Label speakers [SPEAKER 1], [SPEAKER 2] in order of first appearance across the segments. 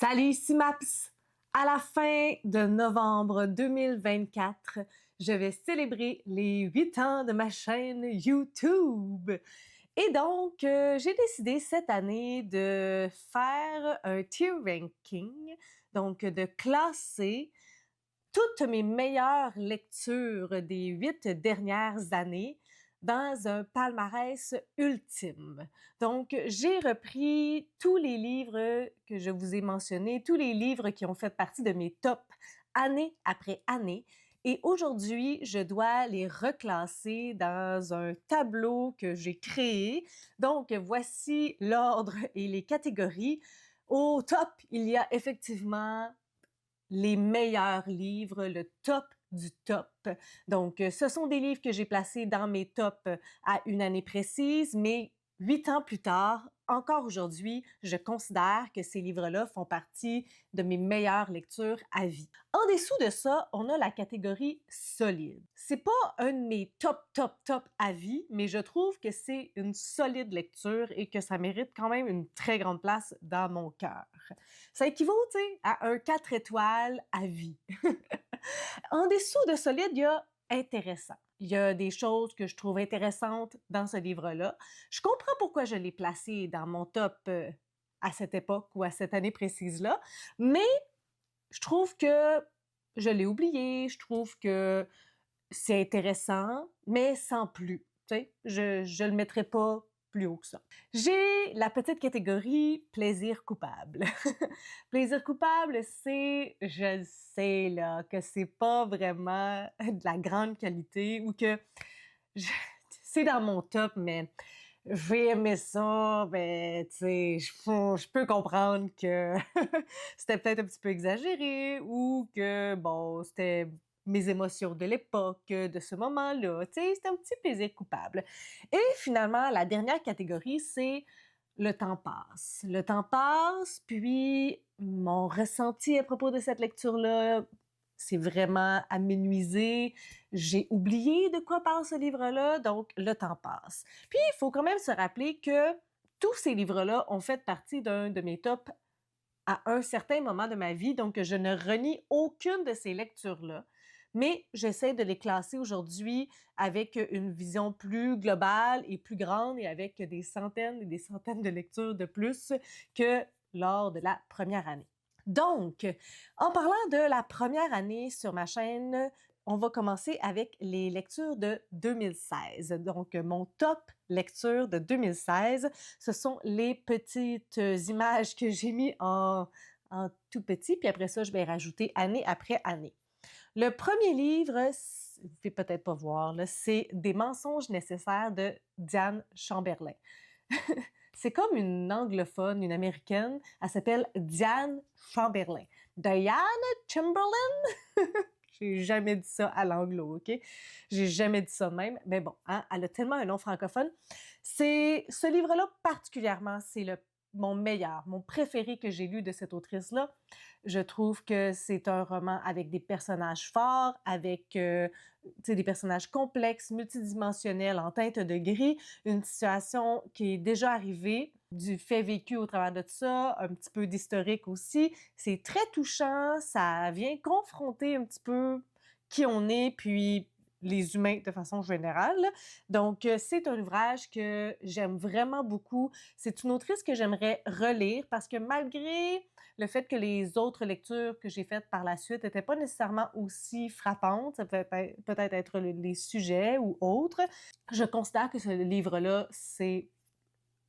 [SPEAKER 1] Salut, ici Maps! À la fin de novembre 2024, je vais célébrer les 8 ans de ma chaîne YouTube. Et donc, j'ai décidé cette année de faire un tier ranking, donc de classer toutes mes meilleures lectures des 8 dernières années dans un palmarès ultime. Donc, j'ai repris tous les livres que je vous ai mentionnés, tous les livres qui ont fait partie de mes tops année après année. Et aujourd'hui, je dois les reclasser dans un tableau que j'ai créé. Donc, voici l'ordre et les catégories. Au top, il y a effectivement les meilleurs livres, le top du top. Donc, ce sont des livres que j'ai placés dans mes tops à une année précise, mais 8 ans plus tard, encore aujourd'hui, je considère que ces livres-là font partie de mes meilleures lectures à vie. En dessous de ça, on a la catégorie solide. C'est pas un de mes top à vie, mais je trouve que c'est une solide lecture et que ça mérite quand même une très grande place dans mon cœur. Ça équivaut, tu sais, à un 4 étoiles à vie. En dessous de solide, il y a intéressant. Il y a des choses que je trouve intéressantes dans ce livre-là. Je comprends pourquoi je l'ai placé dans mon top à cette époque ou à cette année précise-là, mais je trouve que je l'ai oublié, je trouve que c'est intéressant, mais sans plus. Tu sais, je le mettrai pas plus haut que ça. J'ai la petite catégorie plaisir coupable. Plaisir coupable, c'est, je le sais là, que c'est pas vraiment de la grande qualité ou que c'est dans mon top, mais j'ai aimé ça, ben, tu sais, je peux comprendre que c'était peut-être un petit peu exagéré ou que, bon, c'était mes émotions de l'époque, de ce moment-là, tu sais, c'était un petit plaisir coupable. Et finalement, la dernière catégorie, c'est le temps passe. Le temps passe, puis mon ressenti à propos de cette lecture-là, c'est vraiment amenuisé. J'ai oublié de quoi parle ce livre-là, donc le temps passe. Puis, il faut quand même se rappeler que tous ces livres-là ont fait partie d'un de mes tops à un certain moment de ma vie, donc je ne renie aucune de ces lectures-là, mais j'essaie de les classer aujourd'hui avec une vision plus globale et plus grande et avec des centaines et des centaines de lectures de plus que lors de la première année. Donc, en parlant de la première année sur ma chaîne, on va commencer avec les lectures de 2016. Donc, mon top lecture de 2016, ce sont les petites images que j'ai mis en tout petit, puis après ça, je vais rajouter année après année. Le premier livre, vous pouvez peut-être pas voir, c'est Des mensonges nécessaires de Diane Chamberlain. C'est comme une anglophone, une américaine. Elle s'appelle Diane Chamberlain. Diana Chamberlain? J'ai jamais dit ça à l'anglo, OK? J'ai jamais dit ça même. Mais bon, hein, elle a tellement un nom francophone. C'est ce livre-là particulièrement, c'est mon meilleur, mon préféré que j'ai lu de cette autrice-là. Je trouve que c'est un roman avec des personnages forts, avec des personnages complexes, multidimensionnels, en teinte de gris, une situation qui est déjà arrivée, du fait vécu au travers de tout ça, un petit peu d'historique aussi. C'est très touchant, ça vient confronter un petit peu qui on est, puis les humains de façon générale. Donc, c'est un ouvrage que j'aime vraiment beaucoup. C'est une autrice que j'aimerais relire parce que malgré le fait que les autres lectures que j'ai faites par la suite n'étaient pas nécessairement aussi frappantes, ça peut peut-être être les sujets ou autres, je considère que ce livre-là, c'est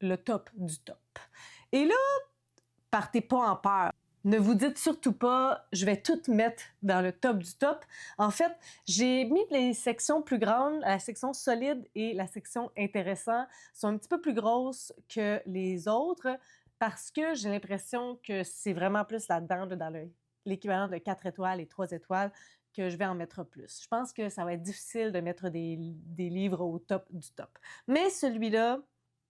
[SPEAKER 1] le top du top. Et là, partez pas en peur. Ne vous dites surtout pas, je vais tout mettre dans le top du top. En fait, j'ai mis les sections plus grandes, la section solide et la section intéressant sont un petit peu plus grosses que les autres parce que j'ai l'impression que c'est vraiment plus là-dedans, dans l'équivalent de 4 étoiles et 3 étoiles, que je vais en mettre plus. Je pense que ça va être difficile de mettre des livres au top du top. Mais celui-là,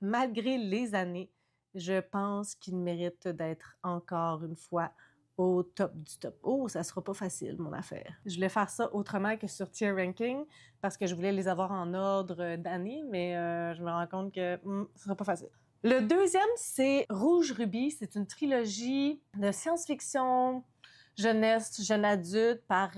[SPEAKER 1] malgré les années, je pense qu'il mérite d'être encore une fois au top du top. Oh, ça sera pas facile, mon affaire. Je voulais faire ça autrement que sur tier ranking parce que je voulais les avoir en ordre d'année, mais je me rends compte que ça sera pas facile. Le deuxième, c'est Rouge Rubis. C'est une trilogie de science-fiction, jeunesse, jeune adulte par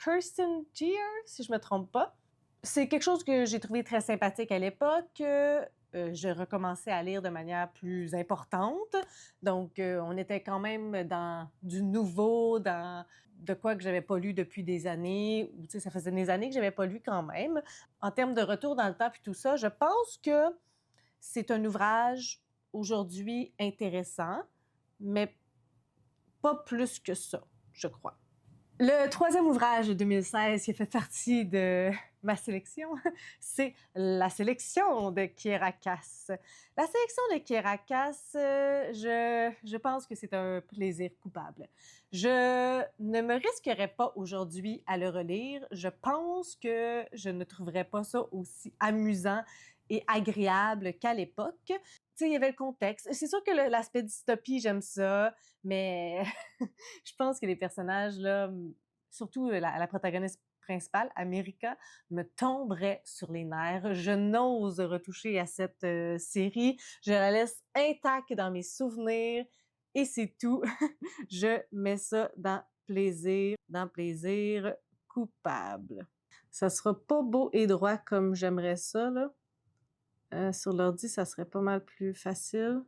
[SPEAKER 1] Kirsten Gier, si je me trompe pas. C'est quelque chose que j'ai trouvé très sympathique à l'époque. Je recommençais à lire de manière plus importante. Donc, on était quand même dans du nouveau, dans de quoi que j'avais pas lu depuis des années, ou tu sais, ça faisait des années que j'avais pas lu quand même. En termes de retour dans le temps puis tout ça, je pense que c'est un ouvrage aujourd'hui intéressant, mais pas plus que ça, je crois. Le troisième ouvrage de 2016 qui a fait partie de ma sélection, c'est La sélection de Kirakas. La sélection de Kirakas, je pense que c'est un plaisir coupable. Je ne me risquerais pas aujourd'hui à le relire. Je pense que je ne trouverais pas ça aussi amusant et agréable qu'à l'époque. Tu sais, il y avait le contexte. C'est sûr que l'aspect dystopie, j'aime ça, mais je pense que les personnages, là, surtout la protagoniste principale, America, me tomberait sur les nerfs. Je n'ose retoucher à cette série. Je la laisse intacte dans mes souvenirs et c'est tout. Je mets ça dans plaisir coupable. Ça sera pas beau et droit comme j'aimerais ça, là. Sur l'ordi, ça serait pas mal plus facile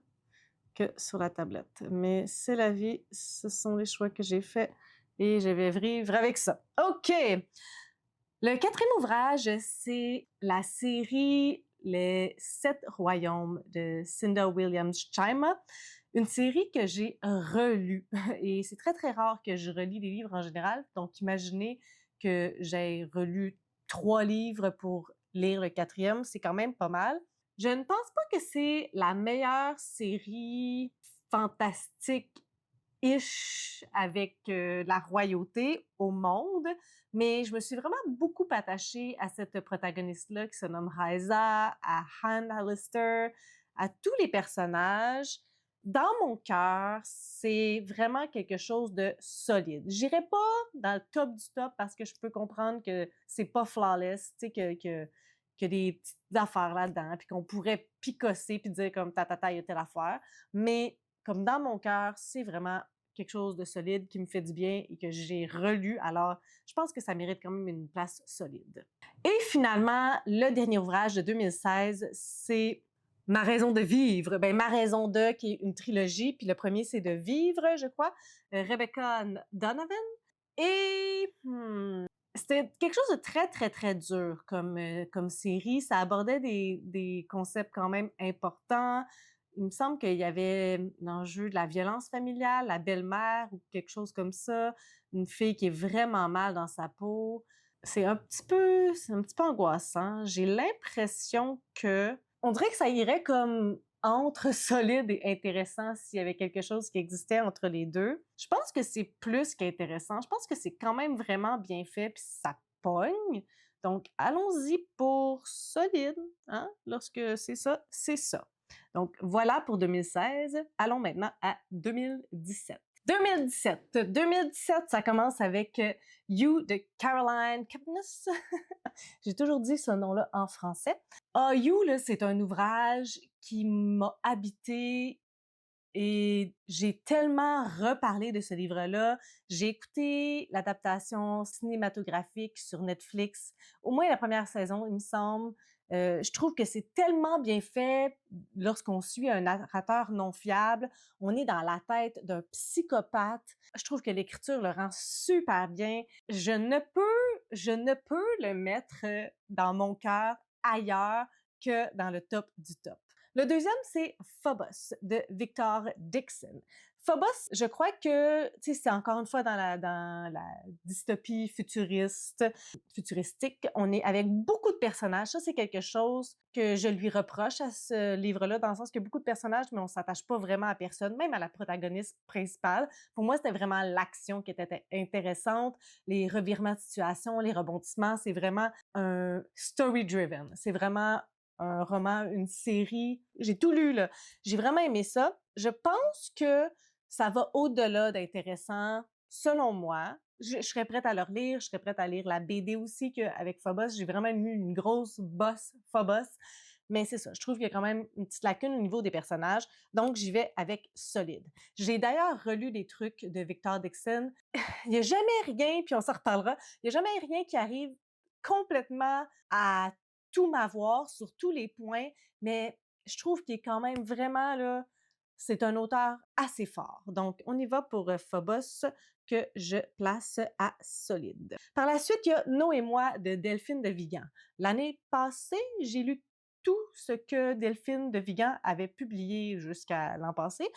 [SPEAKER 1] que sur la tablette. Mais c'est la vie, ce sont les choix que j'ai faits et je vais vivre avec ça. OK! Le quatrième ouvrage, c'est la série Les Sept Royaumes de Cinda Williams-Chima, une série que j'ai relue. Et c'est très, très rare que je relis des livres en général, donc imaginez que j'ai relu 3 livres pour lire le quatrième, c'est quand même pas mal. Je ne pense pas que c'est la meilleure série fantastique-ish avec la royauté au monde, mais je me suis vraiment beaucoup attachée à cette protagoniste-là qui se nomme Raisa, à Han Alistair, à tous les personnages. Dans mon cœur, c'est vraiment quelque chose de solide. J'irai pas dans le top du top parce que je peux comprendre que c'est pas flawless, tu sais, que des petites affaires là-dedans, puis qu'on pourrait picosser puis dire comme il y a telle affaire. Mais comme dans mon cœur, c'est vraiment quelque chose de solide qui me fait du bien et que j'ai relu. Alors, je pense que ça mérite quand même une place solide. Et finalement, le dernier ouvrage de 2016, c'est Ma raison de vivre. Ben, Ma raison de, qui est une trilogie, puis le premier, c'est de vivre, je crois. Rebecca Donovan. Et c'était quelque chose de très, très, très dur comme série. Ça abordait des concepts quand même importants. Il me semble qu'il y avait l'enjeu de la violence familiale, la belle-mère ou quelque chose comme ça, une fille qui est vraiment mal dans sa peau. C'est un petit peu angoissant. J'ai l'impression que, on dirait que ça irait comme entre solide et intéressant s'il y avait quelque chose qui existait entre les deux. Je pense que c'est plus qu'intéressant. Je pense que c'est quand même vraiment bien fait puis ça pogne. Donc, allons-y pour solide, hein? Lorsque c'est ça, c'est ça. Donc, voilà pour 2016. Allons maintenant à 2017. 2017, ça commence avec You de Caroline Kepnes. J'ai toujours dit ce nom-là en français. You, là, c'est un ouvrage qui m'a habité et j'ai tellement reparlé de ce livre-là. J'ai écouté l'adaptation cinématographique sur Netflix, au moins la première saison, il me semble. Je trouve que c'est tellement bien fait lorsqu'on suit un narrateur non fiable. On est dans la tête d'un psychopathe. Je trouve que l'écriture le rend super bien. Je ne peux le mettre dans mon cœur ailleurs que dans le top du top. Le deuxième, c'est Phobos de Victor Dixon. Phobos, je crois que, tu sais, c'est encore une fois dans la dystopie futuristique. On est avec beaucoup de personnages. Ça, c'est quelque chose que je lui reproche à ce livre-là, dans le sens qu'il y a beaucoup de personnages, mais on s'attache pas vraiment à personne, même à la protagoniste principale. Pour moi, c'était vraiment l'action qui était intéressante, les revirements de situation, les rebondissements. C'est vraiment un story-driven. C'est vraiment un roman, une série. J'ai tout lu, là. J'ai vraiment aimé ça. Je pense que ça va au-delà d'intéressant, selon moi. Je serais prête à le relire. Je serais prête à lire la BD aussi, qu'avec Phobos, j'ai vraiment eu une grosse bosse Phobos. mais c'est ça, je trouve qu'il y a quand même une petite lacune au niveau des personnages, donc j'y vais avec solide. J'ai d'ailleurs relu des trucs de Victor Dixon. Il y a jamais rien, puis on s'en reparlera, il y a jamais rien qui arrive complètement à tout m'avoir sur tous les points, mais je trouve qu'il est quand même vraiment là, c'est un auteur assez fort. Donc, on y va pour Phobos que je place à solide. Par la suite, il y a Nos et moi de Delphine de Vigan. L'année passée, j'ai lu tout ce que Delphine de Vigan avait publié jusqu'à l'an passé.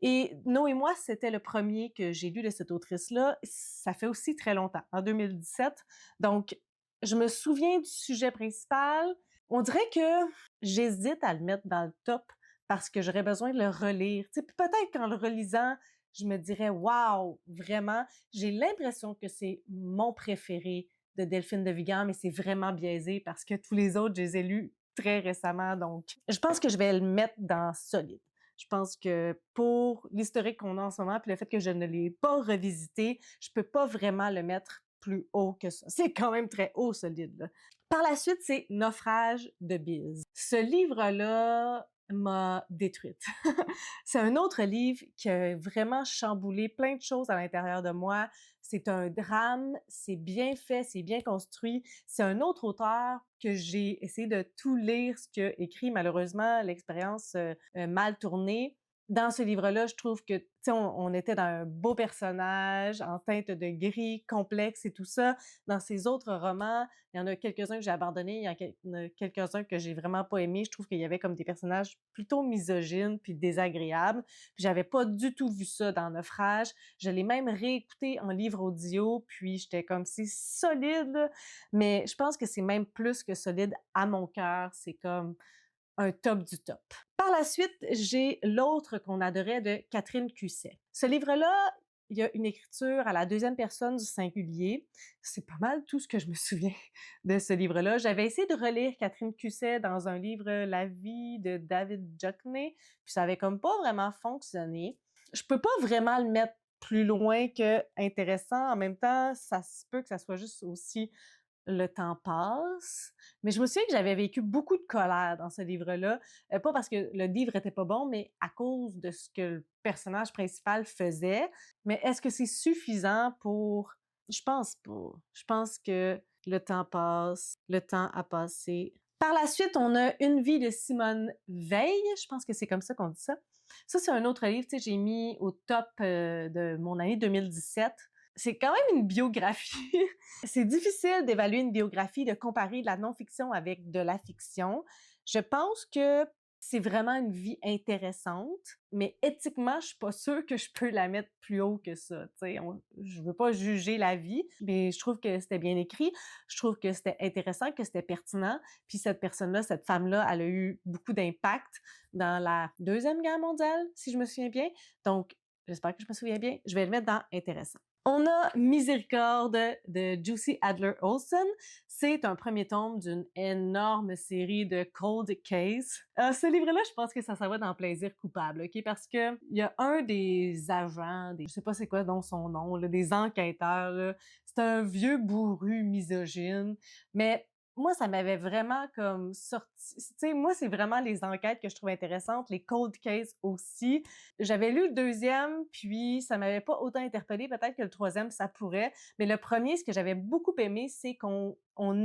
[SPEAKER 1] Et Nos et moi, c'était le premier que j'ai lu de cette autrice-là. Ça fait aussi très longtemps, en 2017. Donc, je me souviens du sujet principal. On dirait que j'hésite à le mettre dans le top parce que j'aurais besoin de le relire. Tu sais, peut-être qu'en le relisant, je me dirais waouh, vraiment, j'ai l'impression que c'est mon préféré de Delphine de Vigan, mais c'est vraiment biaisé parce que tous les autres, je les ai lus très récemment. Donc, je pense que je vais le mettre dans solide. Je pense que pour l'historique qu'on a en ce moment, puis le fait que je ne l'ai pas revisité, je peux pas vraiment le mettre plus haut que ça. C'est quand même très haut, ce livre-là. Par la suite, c'est Naufrage de Biz. Ce livre-là m'a détruite. C'est un autre livre qui a vraiment chamboulé plein de choses à l'intérieur de moi. C'est un drame, c'est bien fait, c'est bien construit. C'est un autre auteur que j'ai essayé de tout lire ce qu'il a écrit. Malheureusement, l'expérience mal tournée. Dans ce livre-là, je trouve que, tu sais, on était dans un beau personnage en teinte de gris, complexe et tout ça. Dans ses autres romans, il y en a quelques-uns que j'ai abandonnés, il y en a quelques-uns que j'ai vraiment pas aimés. Je trouve qu'il y avait comme des personnages plutôt misogynes puis désagréables. Puis j'avais pas du tout vu ça dans Naufrage. Je l'ai même réécouté en livre audio, puis j'étais comme c'est solide, là. Mais je pense que c'est même plus que solide à mon cœur. C'est comme un top du top. Par la suite, j'ai L'autre qu'on adorait de Catherine Cusset. Ce livre-là, il y a une écriture à la deuxième personne du singulier. C'est pas mal tout ce que je me souviens de ce livre-là. J'avais essayé de relire Catherine Cusset dans un livre La vie de David Duchovny, puis ça avait comme pas vraiment fonctionné. Je peux pas vraiment le mettre plus loin que intéressant. En même temps, ça se peut que ça soit juste aussi le temps passe. Mais je me souviens que j'avais vécu beaucoup de colère dans ce livre-là. Pas parce que le livre était pas bon, mais à cause de ce que le personnage principal faisait. Mais est-ce que c'est suffisant pour... Je pense pas. Je pense que le temps passe, le temps a passé. Par la suite, on a Une vie de Simone Veil. Je pense que c'est comme ça qu'on dit ça. Ça, c'est un autre livre, tu sais, j'ai mis au top de mon année 2017. C'est quand même une biographie. C'est difficile d'évaluer une biographie, de comparer de la non-fiction avec de la fiction. Je pense que c'est vraiment une vie intéressante, mais éthiquement, je suis pas sûre que je peux la mettre plus haut que ça. Je veux pas juger la vie, mais je trouve que c'était bien écrit. Je trouve que c'était intéressant, que c'était pertinent. Puis cette personne-là, cette femme-là, elle a eu beaucoup d'impact dans la Deuxième Guerre mondiale, si je me souviens bien. Donc, j'espère que je me souviens bien. Je vais le mettre dans intéressant. On a Miséricorde de Jussi Adler-Olsen. C'est un premier tome d'une énorme série de cold case. Ce livre-là, je pense que ça va dans Plaisir coupable, ok? Parce que il y a un des agents, je sais pas c'est quoi donc son nom, là, des enquêteurs, là. C'est un vieux bourru misogyne, mais moi, ça m'avait vraiment comme sorti... Tu sais, moi, c'est vraiment les enquêtes que je trouve intéressantes, les cold cases aussi. J'avais lu le deuxième, puis ça m'avait pas autant interpellé. Peut-être que le troisième, ça pourrait. Mais le premier, ce que j'avais beaucoup aimé, c'est qu'on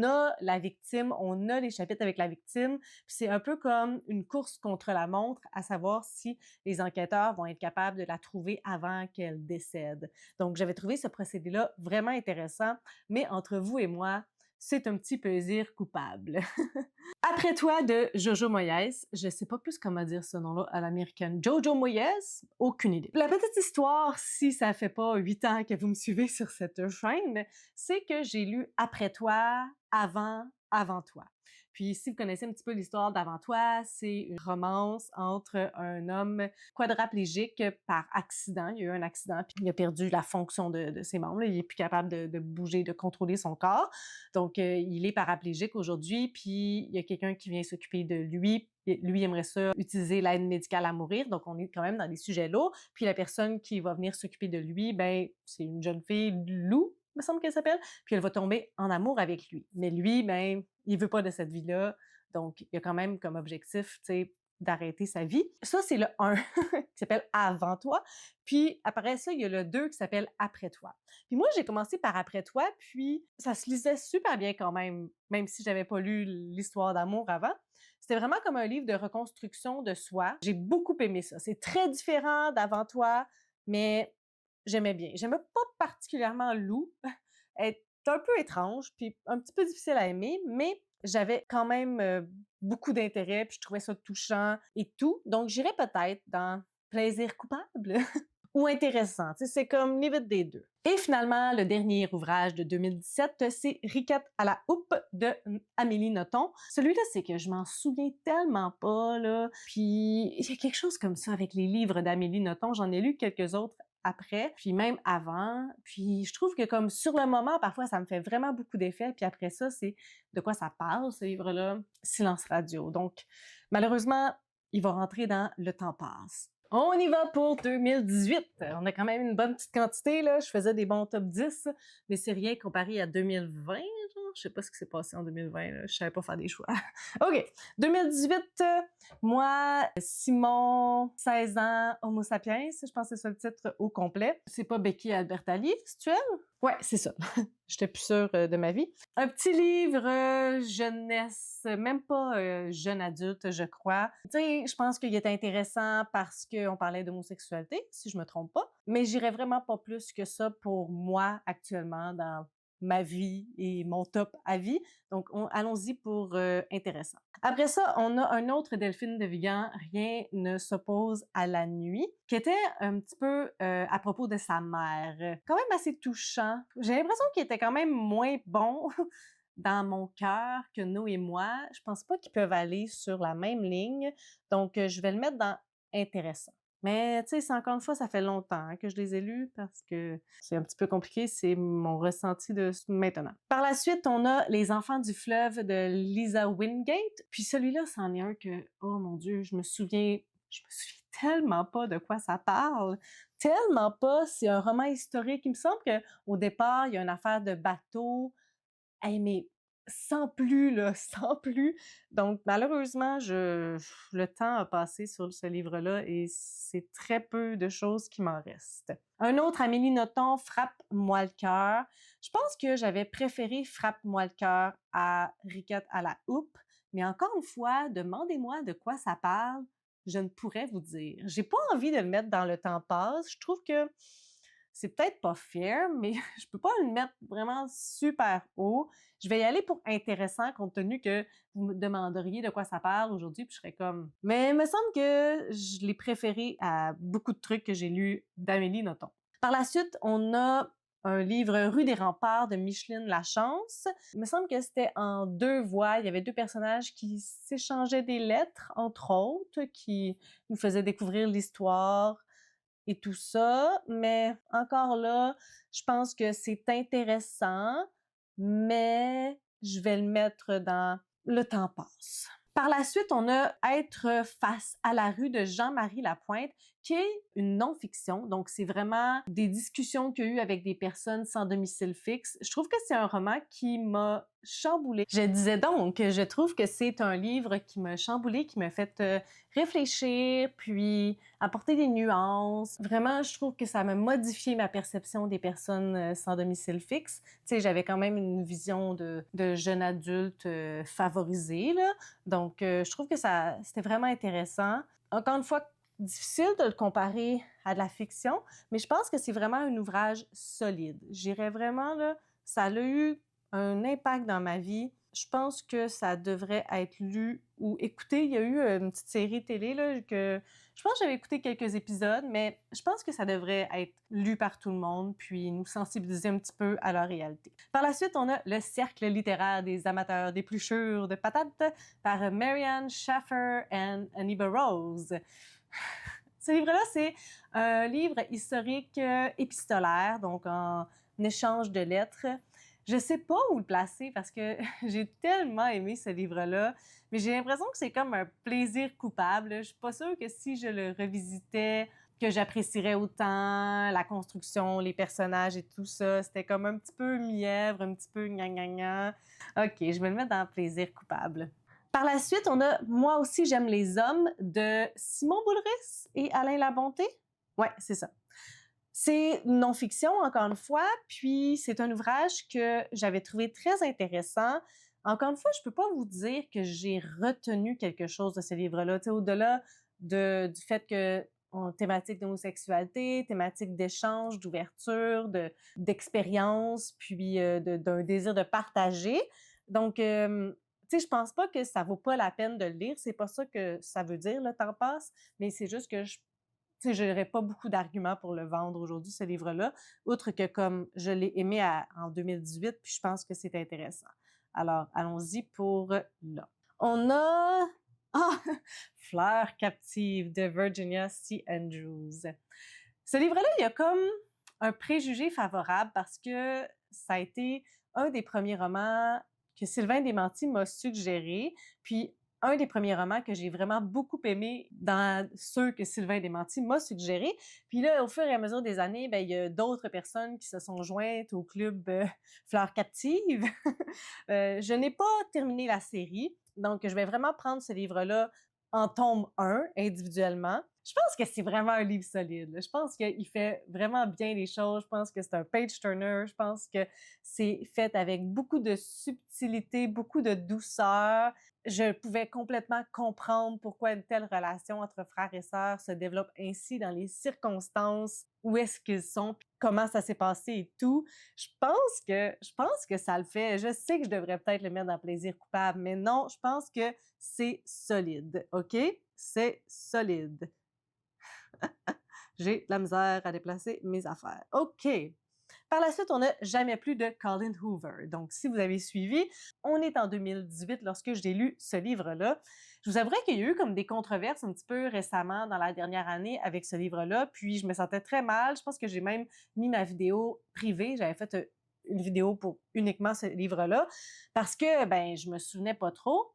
[SPEAKER 1] a la victime, on a les chapitres avec la victime. Puis c'est un peu comme une course contre la montre, à savoir si les enquêteurs vont être capables de la trouver avant qu'elle décède. Donc, j'avais trouvé ce procédé-là vraiment intéressant. Mais entre vous et moi, c'est un petit plaisir coupable. Après toi de Jojo Moyes, je sais pas plus comment dire ce nom-là à l'américaine. Jojo Moyes? Aucune idée. La petite histoire, si ça fait pas 8 ans que vous me suivez sur cette chaîne, c'est que j'ai lu Après toi, avant toi. Puis si vous connaissez un petit peu l'histoire d'Avant toi, c'est une romance entre un homme quadraplégique par accident. Il y a eu un accident, puis il a perdu la fonction de ses membres. Il est plus capable de bouger, de contrôler son corps. Donc, il est paraplégique aujourd'hui, puis il y a quelqu'un qui vient s'occuper de lui. Lui aimerait ça utiliser l'aide médicale à mourir, donc on est quand même dans des sujets lourds. Puis la personne qui va venir s'occuper de lui, ben c'est une jeune fille, Lou, me semble qu'elle s'appelle, puis elle va tomber en amour avec lui. Mais lui, ben, il veut pas de cette vie-là, Donc, il y a quand même comme objectif, tu sais, d'arrêter sa vie. Ça, c'est le 1 qui s'appelle Avant toi. Puis après ça, il y a le 2 qui s'appelle Après toi. Puis moi, j'ai commencé par Après toi, puis ça se lisait super bien quand même si j'avais pas lu l'histoire d'amour avant. C'était vraiment comme un livre de reconstruction de soi. J'ai beaucoup aimé ça. C'est très différent d'Avant toi, mais j'aimais bien. J'aimais pas particulièrement Lou. Elle est un peu étrange, puis un petit peu difficile à aimer, mais j'avais quand même beaucoup d'intérêt, puis je trouvais ça touchant et tout. Donc, j'irais peut-être dans plaisir coupable ou intéressant. Tu sais, c'est comme limite des deux. Et finalement, le dernier ouvrage de 2017, c'est Riquette à la houppe de Amélie Nothomb. Celui-là, c'est que je m'en souviens tellement pas, là. Puis, il y a quelque chose comme ça avec les livres d'Amélie Nothomb. J'en ai lu quelques autres après, puis même avant. Puis je trouve que comme sur le moment, parfois, ça me fait vraiment beaucoup d'effet. Puis après ça, c'est de quoi ça parle, ce livre-là? Silence radio. Donc, malheureusement, il va rentrer dans Le temps passe. On y va pour 2018. On a quand même une bonne petite quantité, là. Je faisais des bons top 10, mais c'est rien comparé à 2020, genre. Je sais pas ce qui s'est passé en 2020, là. Je savais pas faire des choix. OK. 2018, moi, Simon, 16 ans, Homo sapiens. Je pense que c'est ça le titre au complet. C'est pas Becky Albertalli, c'est elle? Ouais, c'est ça. J'étais plus sûre de ma vie. Un petit livre jeunesse, même pas jeune adulte, je crois. Tu sais, je pense qu'il était intéressant parce qu'on parlait d'homosexualité, si je me trompe pas. Mais j'irais vraiment pas plus que ça pour moi actuellement dans ma vie et mon top à vie. Donc, allons-y pour intéressant. Après ça, on a un autre Delphine de Vigan, Rien ne s'oppose à la nuit, qui était un petit peu à propos de sa mère. Quand même assez touchant. J'ai l'impression qu'il était quand même moins bon dans mon cœur que nous et moi. Je pense pas qu'ils peuvent aller sur la même ligne. Donc, je vais le mettre dans intéressant. Mais, tu sais, encore une fois, ça fait longtemps que je les ai lus parce que c'est un petit peu compliqué. C'est mon ressenti de maintenant. Par la suite, on a Les enfants du fleuve de Lisa Wingate. Puis celui-là, c'en est un que, oh mon Dieu, je me souviens tellement pas de quoi ça parle. Tellement pas. C'est un roman historique. Il me semble qu'au départ, il y a une affaire de bateau. Hey, mais sans plus, là, sans plus. Donc, malheureusement, le temps a passé sur ce livre-là et c'est très peu de choses qui m'en restent. Un autre, Amélie Nothomb, Frappe-moi le cœur. Je pense que j'avais préféré Frappe-moi le cœur à Riquette à la houppe, mais encore une fois, demandez-moi de quoi ça parle, je ne pourrais vous dire. J'ai pas envie de le mettre dans Le temps passe. Je trouve que c'est peut-être pas fair, mais je peux pas le mettre vraiment super haut. Je vais y aller pour intéressant, compte tenu que vous me demanderiez de quoi ça parle aujourd'hui, puis je serais comme... Mais il me semble que je l'ai préféré à beaucoup de trucs que j'ai lus d'Amélie Nothomb. Par la suite, on a un livre Rue des Remparts de Micheline Lachance. Il me semble que c'était en deux voix. Il y avait deux personnages qui s'échangeaient des lettres, entre autres, qui nous faisaient découvrir l'histoire et tout ça, mais encore là, je pense que c'est intéressant, mais je vais le mettre dans Le temps passe. Par la suite, on a Être face à la rue de Jean-Marie Lapointe, qui est une non-fiction. Donc, c'est vraiment des discussions qu'il y a eu avec des personnes sans domicile fixe. Je trouve que c'est un roman qui m'a chamboulée. Je disais donc que je trouve que c'est un livre qui m'a chamboulée, qui m'a fait réfléchir, puis apporter des nuances. Vraiment, je trouve que ça m'a modifié ma perception des personnes sans domicile fixe. Tu sais, j'avais quand même une vision de jeune adulte favorisée, là. Donc, je trouve que c'était vraiment intéressant. Encore une fois, difficile de le comparer à de la fiction, mais je pense que c'est vraiment un ouvrage solide. J'irais vraiment, là, ça a eu un impact dans ma vie. Je pense que ça devrait être lu ou écouté. Il y a eu une petite série télé, là, que je pense que j'avais écouté quelques épisodes, mais je pense que ça devrait être lu par tout le monde, puis nous sensibiliser un petit peu à leur réalité. Par la suite, on a Le cercle littéraire des amateurs d'épluchures de patates par Marianne Schaffer et Aniba Rose. Ce livre-là, c'est un livre historique épistolaire, donc en échange de lettres. Je sais pas où le placer parce que j'ai tellement aimé ce livre-là, mais j'ai l'impression que c'est comme un plaisir coupable. Je suis pas sûre que si je le revisitais, que j'apprécierais autant la construction, les personnages et tout ça. C'était comme un petit peu mièvre, un petit peu gna gna gna. OK, je vais le mettre dans plaisir coupable. Par la suite, on a Moi aussi j'aime les hommes de Simon Boulris et Alain Labonté. Ouais, c'est ça. C'est non-fiction, encore une fois, puis c'est un ouvrage que j'avais trouvé très intéressant. Encore une fois, je peux pas vous dire que j'ai retenu quelque chose de ce livre-là, tu sais, au-delà du fait que thématique d'homosexualité, thématique d'échange, d'ouverture, d'expérience, puis d'un désir de partager. Donc, tu sais, je pense pas que ça vaut pas la peine de le lire. C'est pas ça que ça veut dire, le temps passe, mais c'est juste que tu sais, j'aurais pas beaucoup d'arguments pour le vendre aujourd'hui, ce livre-là, outre que comme je l'ai aimé en 2018, puis je pense que c'est intéressant. Alors, allons-y pour là. On a ah, Fleur captive de Virginia C. Andrews. Ce livre-là, il y a comme un préjugé favorable parce que ça a été un des premiers romans que Sylvain Desmenties m'a suggéré, puis un des premiers romans que j'ai vraiment beaucoup aimé dans ceux que Sylvain Desmenties m'a suggéré. Puis là, au fur et à mesure des années, ben, il y a d'autres personnes qui se sont jointes au club Fleur captive. Je n'ai pas terminé la série, donc je vais vraiment prendre ce livre-là en tome 1 individuellement. Je pense que c'est vraiment un livre solide. Là. Je pense qu'il fait vraiment bien les choses. Je pense que c'est un page-turner. Je pense que c'est fait avec beaucoup de subtilité, beaucoup de douceur. Je pouvais complètement comprendre pourquoi une telle relation entre frères et sœurs se développe ainsi dans les circonstances, où est-ce qu'ils sont, puis comment ça s'est passé et tout. Je pense que ça le fait. Je sais que je devrais peut-être le mettre dans plaisir coupable, mais non, je pense que c'est solide, OK? C'est solide. J'ai de la misère à déplacer mes affaires. OK. Par la suite, on n'a Jamais plus de Colin Hoover. Donc, si vous avez suivi, on est en 2018 lorsque j'ai lu ce livre-là. Je vous avouerai qu'il y a eu comme des controverses un petit peu récemment dans la dernière année avec ce livre-là, puis je me sentais très mal. Je pense que j'ai même mis ma vidéo privée. J'avais fait une vidéo pour uniquement ce livre-là parce que, ben, je me souvenais pas trop.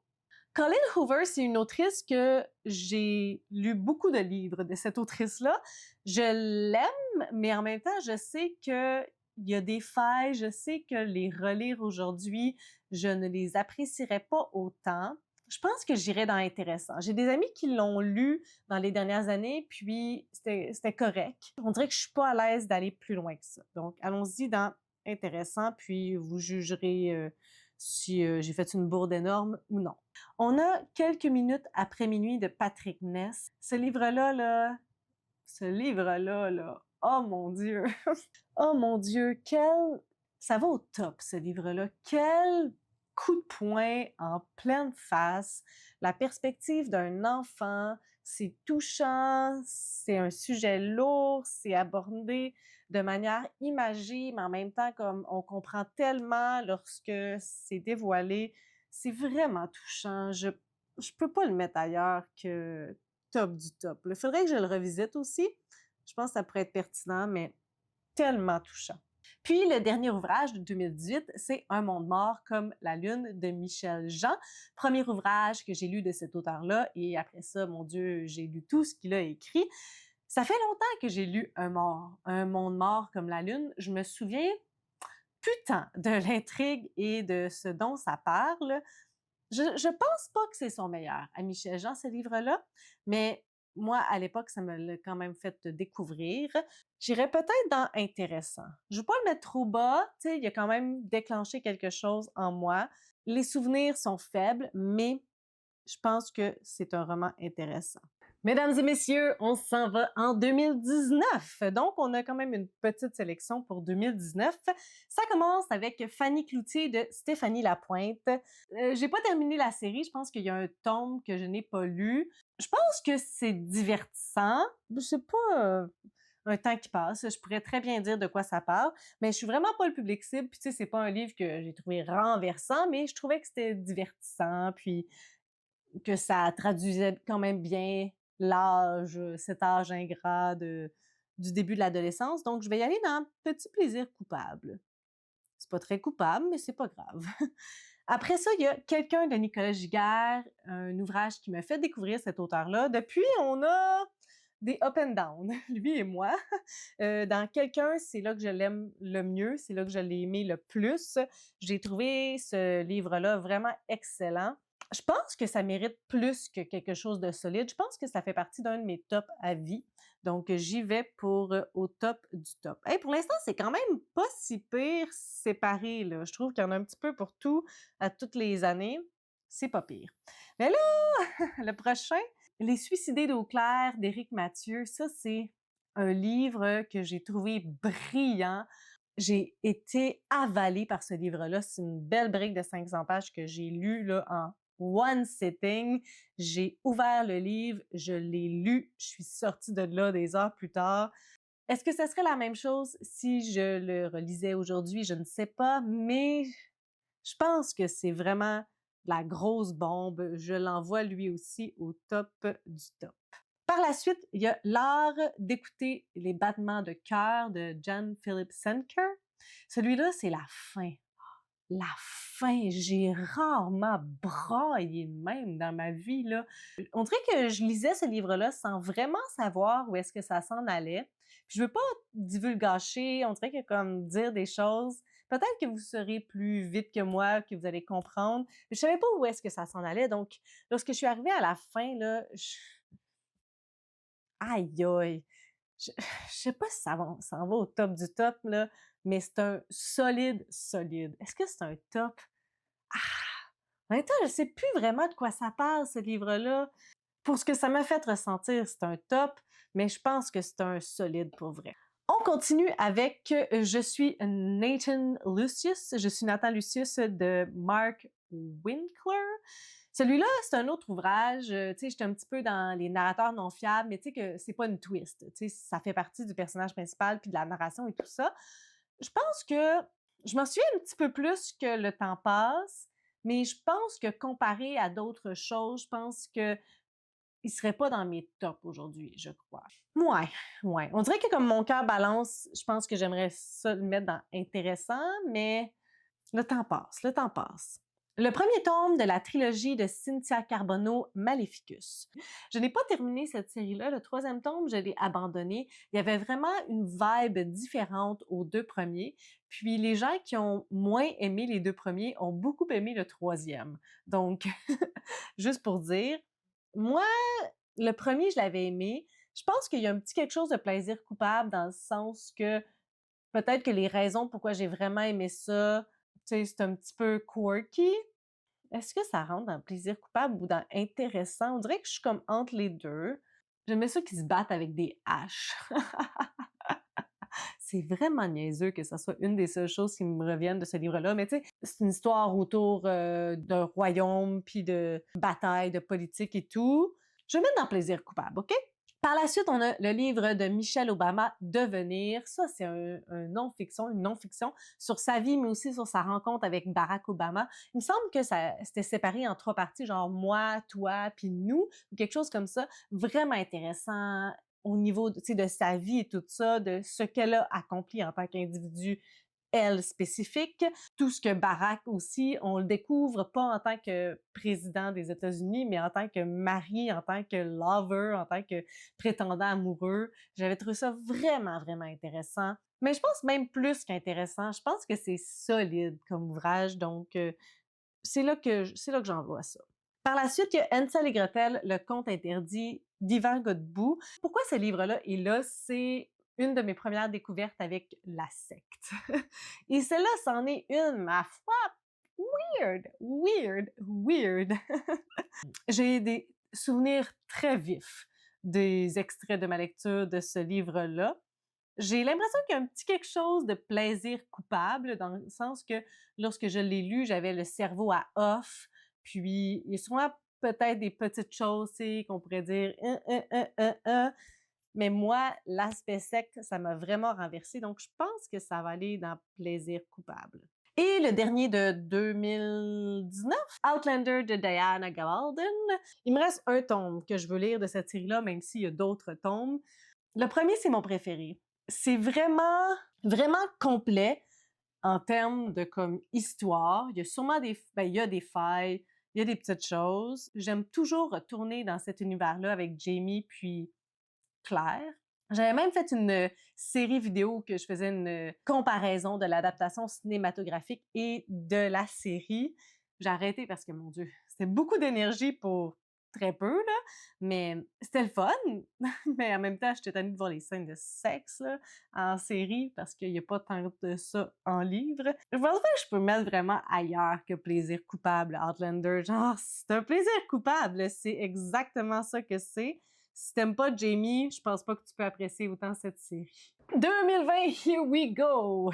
[SPEAKER 1] Colin Hoover, c'est une autrice que j'ai lu beaucoup de livres de cette autrice-là. Je l'aime, mais en même temps, je sais que il y a des failles. Je sais que les relire aujourd'hui, je ne les apprécierais pas autant. Je pense que j'irais dans intéressant. J'ai des amis qui l'ont lu dans les dernières années, puis c'était correct. On dirait que je suis pas à l'aise d'aller plus loin que ça. Donc, allons-y dans intéressant, puis vous jugerez si j'ai fait une bourde énorme ou non. On a Quelques minutes après minuit de Patrick Ness. Ce livre-là, oh mon Dieu! Oh mon Dieu, ça va au top, ce livre-là. Quel coup de poing en pleine face. La perspective d'un enfant, c'est touchant, c'est un sujet lourd, c'est abordé de manière imagée, mais en même temps, comme on comprend tellement lorsque c'est dévoilé. C'est vraiment touchant. Je peux pas le mettre ailleurs que top du top. Il faudrait que je le revisite aussi. Je pense que ça pourrait être pertinent, mais tellement touchant. Puis le dernier ouvrage de 2018, c'est Un monde mort comme la lune de Michel Jean. Premier ouvrage que j'ai lu de cet auteur-là, et après ça, mon Dieu, j'ai lu tout ce qu'il a écrit. Ça fait longtemps que j'ai lu Un monde mort comme la lune. Je me souviens plus tant de l'intrigue et de ce dont ça parle. Je pense pas que c'est son meilleur à Michel Jean, ce livre-là, mais moi, à l'époque, ça me l'a quand même fait découvrir. J'irais peut-être dans intéressant. Je veux pas le mettre trop bas, tu sais, il a quand même déclenché quelque chose en moi. Les souvenirs sont faibles, mais je pense que c'est un roman intéressant. Mesdames et messieurs, on s'en va en 2019. Donc, on a quand même une petite sélection pour 2019. Ça commence avec Fanny Cloutier de Stéphanie Lapointe. J'ai pas terminé la série. Je pense qu'il y a un tome que je n'ai pas lu. Je pense que c'est divertissant. C'est pas un temps qui passe. Je pourrais très bien dire de quoi ça parle, mais je suis vraiment pas le public cible. Puis tu sais, c'est pas un livre que j'ai trouvé renversant, mais je trouvais que c'était divertissant, puis que ça traduisait quand même bien cet âge ingrat du début de l'adolescence. Donc, je vais y aller dans Petit plaisir coupable. C'est pas très coupable, mais c'est pas grave. Après ça, il y a Quelqu'un de Nicolas Giguère, un ouvrage qui me fait découvrir cet auteur-là. Depuis, on a des up and down, lui et moi. Dans Quelqu'un, c'est là que je l'aime le mieux, c'est là que je l'ai aimé le plus. J'ai trouvé ce livre-là vraiment excellent. Je pense que ça mérite plus que quelque chose de solide. Je pense que ça fait partie d'un de mes tops à vie. Donc, j'y vais pour au top du top. Hey, pour l'instant, c'est quand même pas si pire séparé, là. Je trouve qu'il y en a un petit peu pour tout à toutes les années. C'est pas pire. Mais là, le prochain, Les Suicidés d'eau claire d'Éric Mathieu, ça, c'est un livre que j'ai trouvé brillant. J'ai été avalée par ce livre-là. C'est une belle brique de 500 pages que j'ai lu là, en one sitting. J'ai ouvert le livre, je l'ai lu, je suis sortie de là des heures plus tard. Est-ce que ça serait la même chose si je le relisais aujourd'hui? Je ne sais pas, mais je pense que c'est vraiment la grosse bombe. Je l'envoie lui aussi au top du top. Par la suite, il y a L'art d'écouter les battements de cœur de Jan Philip Senker. Celui-là, c'est la fin. La fin, j'ai rarement braillé de même dans ma vie, là. On dirait que je lisais ce livre-là sans vraiment savoir où est-ce que ça s'en allait. Puis je veux pas divulgacher, on dirait que comme dire des choses, peut-être que vous serez plus vite que moi, que vous allez comprendre. Mais je savais pas où est-ce que ça s'en allait, donc lorsque je suis arrivée à la fin, là, aïe aïe! Je sais pas si ça en va au top du top, là, mais c'est un solide, solide. Est-ce que c'est un top? Ah! En même temps, je sais plus vraiment de quoi ça parle, ce livre-là. Pour ce que ça m'a fait ressentir, c'est un top, mais je pense que c'est un solide pour vrai. On continue avec Je suis Nathan Lucius. Je suis Nathan Lucius de Mark Winkler. Celui-là, c'est un autre ouvrage. Tu sais, j'étais un petit peu dans les narrateurs non fiables, mais tu sais que c'est pas une twist. Tu sais, ça fait partie du personnage principal puis de la narration et tout ça. Je pense que je m'en souviens un petit peu plus que le temps passe, mais je pense que comparé à d'autres choses, je pense que il serait pas dans mes tops aujourd'hui, je crois. Ouais, ouais. On dirait que comme mon cœur balance, je pense que j'aimerais ça le mettre dans intéressant, mais le temps passe, le temps passe. Le premier tome de la trilogie de Cynthia Carbonneau, Maleficus. Je n'ai pas terminé cette série-là. Le troisième tome, je l'ai abandonné. Il y avait vraiment une vibe différente aux deux premiers. Puis les gens qui ont moins aimé les deux premiers ont beaucoup aimé le troisième. Donc, juste pour dire, moi, le premier, je l'avais aimé. Je pense qu'il y a un petit quelque chose de plaisir coupable dans le sens que peut-être que les raisons pourquoi j'ai vraiment aimé ça, tu sais, c'est un petit peu quirky. Est-ce que ça rentre dans plaisir coupable ou dans intéressant? On dirait que je suis comme entre les deux. J'aimais ça qu'ils se battent avec des haches. C'est vraiment niaiseux que ça soit une des seules choses qui me reviennent de ce livre-là, mais tu sais, c'est une histoire autour d'un royaume, puis de bataille, de politique et tout. Je vais mettre dans plaisir coupable, OK? Par la suite, on a le livre de Michelle Obama, Devenir. Ça, c'est un non-fiction, une non-fiction sur sa vie, mais aussi sur sa rencontre avec Barack Obama. Il me semble que ça c'était séparé en 3 parties, genre moi, toi, puis nous, ou quelque chose comme ça. Vraiment intéressant au niveau de, tu sais, de sa vie et tout ça, de ce qu'elle a accompli en tant qu'individu elle spécifique. Tout ce que Barack aussi, on le découvre pas en tant que président des États-Unis, mais en tant que mari, en tant que lover, en tant que prétendant amoureux. J'avais trouvé ça vraiment, vraiment intéressant. Mais je pense même plus qu'intéressant. Je pense que c'est solide comme ouvrage, donc c'est là que j'envoie ça. Par la suite, il y a Hansel et Gretel, le conte interdit d'Yvan Godbout. Pourquoi ce livre-là est là? C'est une de mes premières découvertes avec la secte. Et celle-là, c'en est une, ma foi, weird, weird, weird. J'ai des souvenirs très vifs des extraits de ma lecture de ce livre-là. J'ai l'impression qu'il y a un petit quelque chose de plaisir coupable, dans le sens que lorsque je l'ai lu, j'avais le cerveau à off, puis il y a souvent peut-être des petites choses, tu sais, qu'on pourrait dire mais moi, l'aspect secte, ça m'a vraiment renversé, donc je pense que ça va aller dans plaisir coupable. Et le dernier de 2019, Outlander de Diana Gabaldon. Il me reste un tome que je veux lire de cette série-là, même s'il y a d'autres tomes. Le premier, c'est mon préféré. C'est vraiment, vraiment complet en termes de comme histoire. Il y a sûrement il y a des failles, il y a des petites choses. J'aime toujours retourner dans cet univers-là avec Jamie puis Claire. J'avais même fait une série vidéo que je faisais une comparaison de l'adaptation cinématographique et de la série. J'ai arrêté parce que, mon Dieu, c'était beaucoup d'énergie pour très peu, là, mais c'était le fun. Mais en même temps, j'étais tannée de voir les scènes de sexe là, en série parce qu'il n'y a pas tant de ça en livre. Je pense pas que je peux mettre vraiment ailleurs que plaisir coupable, Outlander. Genre, c'est un plaisir coupable, c'est exactement ça que c'est. Si t'aimes pas Jamie, je pense pas que tu peux apprécier autant cette série. 2020, here we go!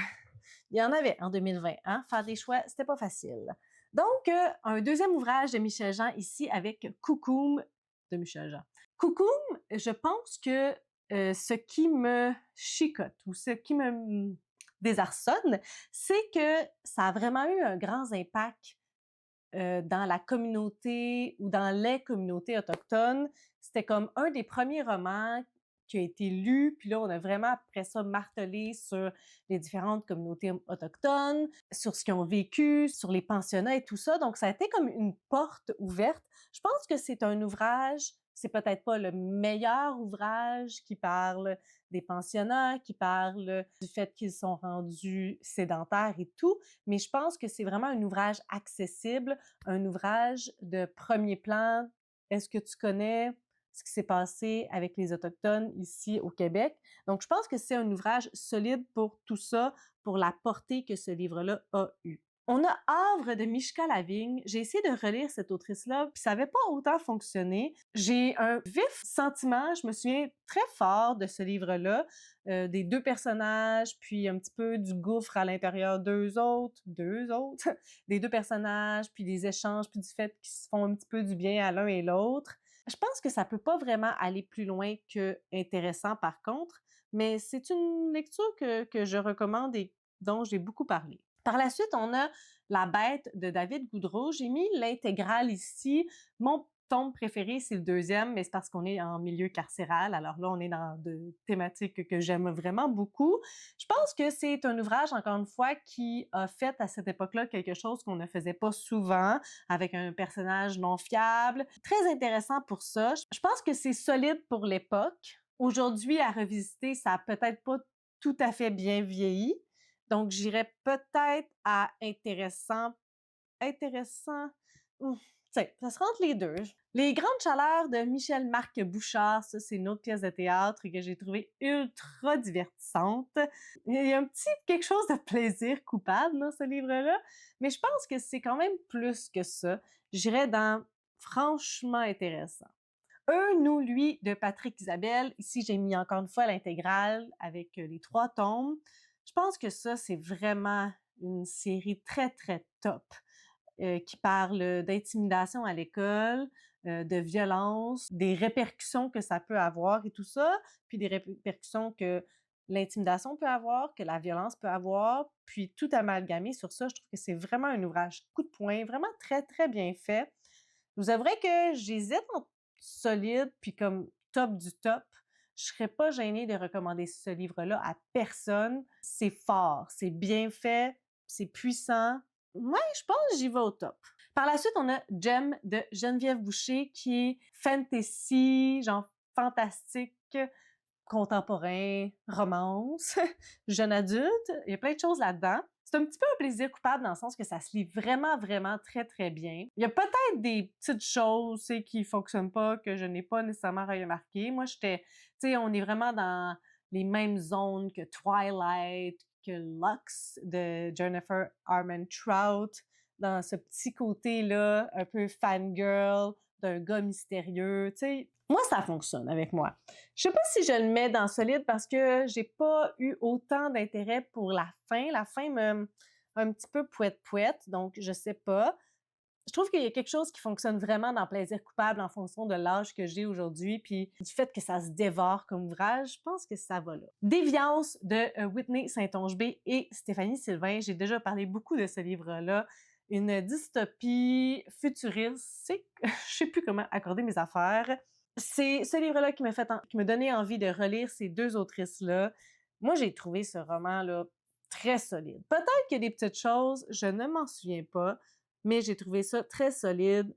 [SPEAKER 1] Il y en avait en 2020, hein? Faire des choix, c'était pas facile. Donc, un deuxième ouvrage de Michel Jean ici avec Coucoum de Michel Jean. Coucoum, je pense que ce qui me chicote ou ce qui me désarçonne, c'est que ça a vraiment eu un grand impact dans la communauté ou dans les communautés autochtones. C'était comme un des premiers romans qui a été lu, puis là, on a vraiment après ça martelé sur les différentes communautés autochtones, sur ce qu'ils ont vécu, sur les pensionnats et tout ça. Donc, ça a été comme une porte ouverte. Je pense que c'est un ouvrage, c'est peut-être pas le meilleur ouvrage qui parle des pensionnats, qui parle du fait qu'ils sont rendus sédentaires et tout, mais je pense que c'est vraiment un ouvrage accessible, un ouvrage de premier plan. Est-ce que tu connais ce qui s'est passé avec les Autochtones ici au Québec? Donc, je pense que c'est un ouvrage solide pour tout ça, pour la portée que ce livre-là a eue. On a Havre de Mishka Lavigne. J'ai essayé de relire cette autrice-là, puis ça n'avait pas autant fonctionné. J'ai un vif sentiment, je me souviens très fort de ce livre-là, des deux personnages, puis un petit peu du gouffre à l'intérieur d'eux autres, des deux personnages, puis des échanges, puis du fait qu'ils se font un petit peu du bien à l'un et l'autre. Je pense que ça peut pas vraiment aller plus loin que intéressant par contre, mais c'est une lecture que je recommande et dont j'ai beaucoup parlé. Par la suite, on a La Bête de David Goudreau. J'ai mis l'intégrale ici. Mon tome préféré, c'est le deuxième, mais c'est parce qu'on est en milieu carcéral. Alors là, on est dans de thématiques que j'aime vraiment beaucoup. Je pense que c'est un ouvrage, encore une fois, qui a fait à cette époque-là quelque chose qu'on ne faisait pas souvent, avec un personnage non fiable. Très intéressant pour ça. Je pense que c'est solide pour l'époque. Aujourd'hui, à revisiter, ça a peut-être pas tout à fait bien vieilli. Donc, j'irais peut-être à intéressant, tu sais, ça se rentre les deux. Les Grandes Chaleurs de Michel-Marc Bouchard, ça, c'est une autre pièce de théâtre que j'ai trouvée ultra divertissante. Il y a un petit quelque chose de plaisir coupable dans ce livre-là, mais je pense que c'est quand même plus que ça. J'irais dans franchement intéressant. Eux, nous, lui de Patrick Isabelle. Ici, j'ai mis encore une fois l'intégrale avec les 3 tomes. Je pense que ça, c'est vraiment une série très, très top qui parle d'intimidation à l'école, de violence, des répercussions que ça peut avoir et tout ça, puis des répercussions que l'intimidation peut avoir, que la violence peut avoir, puis tout amalgamé sur ça. Je trouve que c'est vraiment un ouvrage coup de poing, vraiment très, très bien fait. Je vous avouerai que j'hésite entre solide puis comme top du top. Je serais pas gênée de recommander ce livre-là à personne. C'est fort, c'est bien fait, c'est puissant. Ouais, je pense que j'y vais au top. Par la suite, on a Gem de Geneviève Boucher qui est fantasy, genre fantastique, contemporain, romance, jeune adulte. Il y a plein de choses là-dedans. C'est un petit peu un plaisir coupable dans le sens que ça se lit vraiment, vraiment très, très bien. Il y a peut-être des petites choses qui fonctionnent pas, que je n'ai pas nécessairement remarquées. Moi, tu sais, on est vraiment dans les mêmes zones que Twilight, que Lux de Jennifer Armentrout, dans ce petit côté-là, un peu fangirl, d'un gars mystérieux, tu sais. Moi, ça fonctionne avec moi. Je sais pas si je le mets dans solide parce que j'ai pas eu autant d'intérêt pour la fin. La fin me un petit peu pouette-pouette, donc je sais pas. Je trouve qu'il y a quelque chose qui fonctionne vraiment dans Plaisir coupable en fonction de l'âge que j'ai aujourd'hui, puis du fait que ça se dévore comme ouvrage, je pense que ça va là. Déviance de Whitney Saint-Onge B et Stéphanie Sylvain. J'ai déjà parlé beaucoup de ce livre-là. Une dystopie futuriste. Je sais plus comment accorder mes affaires. C'est ce livre-là qui m'a donné envie de relire ces deux autrices-là. Moi, j'ai trouvé ce roman-là très solide. Peut-être qu'il y a des petites choses, je ne m'en souviens pas, mais j'ai trouvé ça très solide.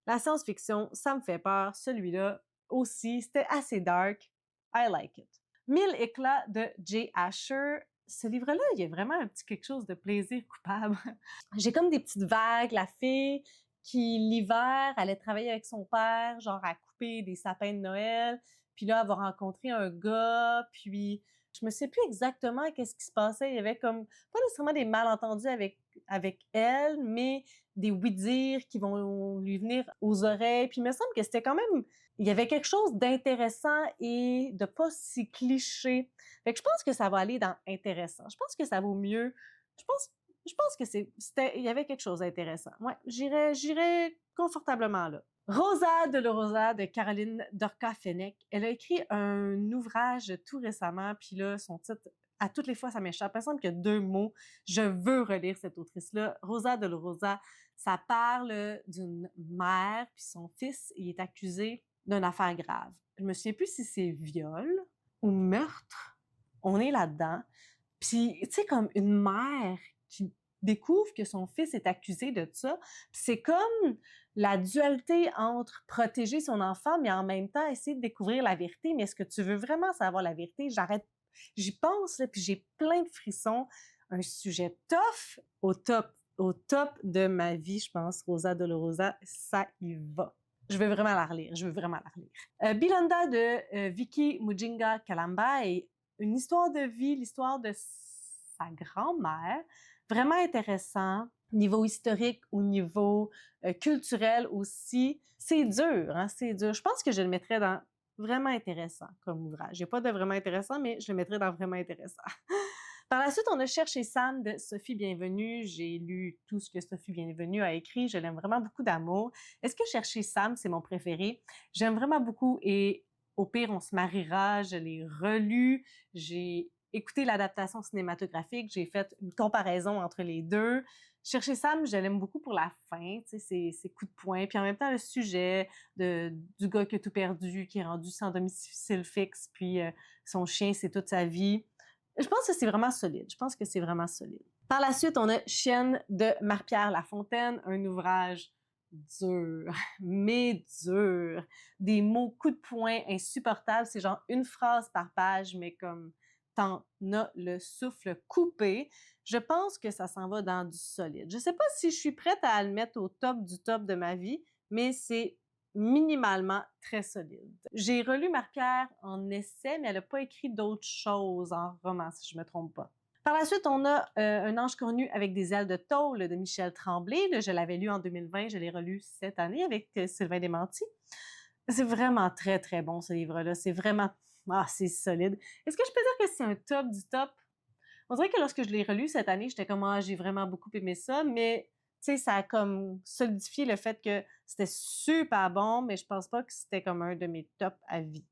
[SPEAKER 1] La science-fiction, ça me fait peur. Celui-là aussi, c'était assez dark. I like it. 1000 éclats de Jay Asher. Ce livre-là, il y a vraiment un petit quelque chose de plaisir coupable. J'ai comme des petites vagues. La fille qui, l'hiver, allait travailler avec son père, genre à couper des sapins de Noël. Puis là, elle va rencontrer un gars, puis je me sais plus exactement qu'est-ce qui se passait. Il y avait comme, pas nécessairement des malentendus avec elle, mais des oui-dire qui vont lui venir aux oreilles. Puis il me semble que c'était quand même, il y avait quelque chose d'intéressant et de pas si cliché. Fait que je pense que ça va aller dans intéressant. Je pense que ça vaut mieux. Je pense, je pense que il y avait quelque chose d'intéressant. Ouais, j'irais confortablement là. Rosa de Rosa de Caroline Dorca-Fenech. Elle a écrit un ouvrage tout récemment, puis là, son titre, à toutes les fois, ça m'échappe. Il me semble qu'il y a 2 mots. Je veux relire cette autrice-là. Rosa de Rosa, ça parle d'une mère, puis son fils, il est accusé d'une affaire grave. Je me souviens plus si c'est viol ou meurtre. On est là-dedans. Puis, tu sais, comme une mère qui découvre que son fils est accusé de ça, c'est comme la dualité entre protéger son enfant, mais en même temps essayer de découvrir la vérité. Mais est-ce que tu veux vraiment savoir la vérité? J'y pense, là, puis j'ai plein de frissons. Un sujet tough au top de ma vie, je pense. Rosa de Rosa, ça y va. Je veux vraiment la relire. Bilanda de Vicky Mujinga Kalamba est une histoire de vie, l'histoire de sa grand-mère. Vraiment intéressant, niveau historique, au niveau culturel aussi. C'est dur, hein, c'est dur. Je pense que je le mettrais dans vraiment intéressant comme ouvrage. J'ai pas de vraiment intéressant, mais je le mettrais dans vraiment intéressant. Par la suite, on a Cherché Sam de Sophie Bienvenue. J'ai lu tout ce que Sophie Bienvenue a écrit. Je l'aime vraiment beaucoup d'amour. Est-ce que Chercher Sam, c'est mon préféré? J'aime vraiment beaucoup et au pire, on se mariera. Je l'ai relu. J'ai écouté l'adaptation cinématographique. J'ai fait une comparaison entre les deux. Chercher Sam, je l'aime beaucoup pour la fin, tu sais, ses coups de poing. Puis en même temps, le sujet du gars qui a tout perdu, qui est rendu sans domicile fixe, puis son chien, c'est toute sa vie. Je pense que c'est vraiment solide. Par la suite, on a Chienne de Marie-Pierre Lafontaine, un ouvrage dur, mais dur. Des mots coups de poing insupportables. C'est genre une phrase par page, mais comme t'en as le souffle coupé. Je pense que ça s'en va dans du solide. Je sais pas si je suis prête à le mettre au top du top de ma vie, mais c'est minimalement très solide. J'ai relu Marie-Pierre en essai, mais elle n'a pas écrit d'autres choses en roman, si je me trompe pas. Par la suite, on a Un ange cornu avec des ailes de tôle de Michel Tremblay. Là, je l'avais lu en 2020, je l'ai relu cette année avec Sylvain Desmenties. C'est vraiment très, très bon, ce livre-là. C'est vraiment... Ah, c'est solide. Est-ce que je peux dire que c'est un top du top? On dirait que lorsque je l'ai relu cette année, j'étais comme « Ah, j'ai vraiment beaucoup aimé ça », mais tu sais, ça a comme solidifié le fait que c'était super bon, mais je pense pas que c'était comme un de mes tops à vie.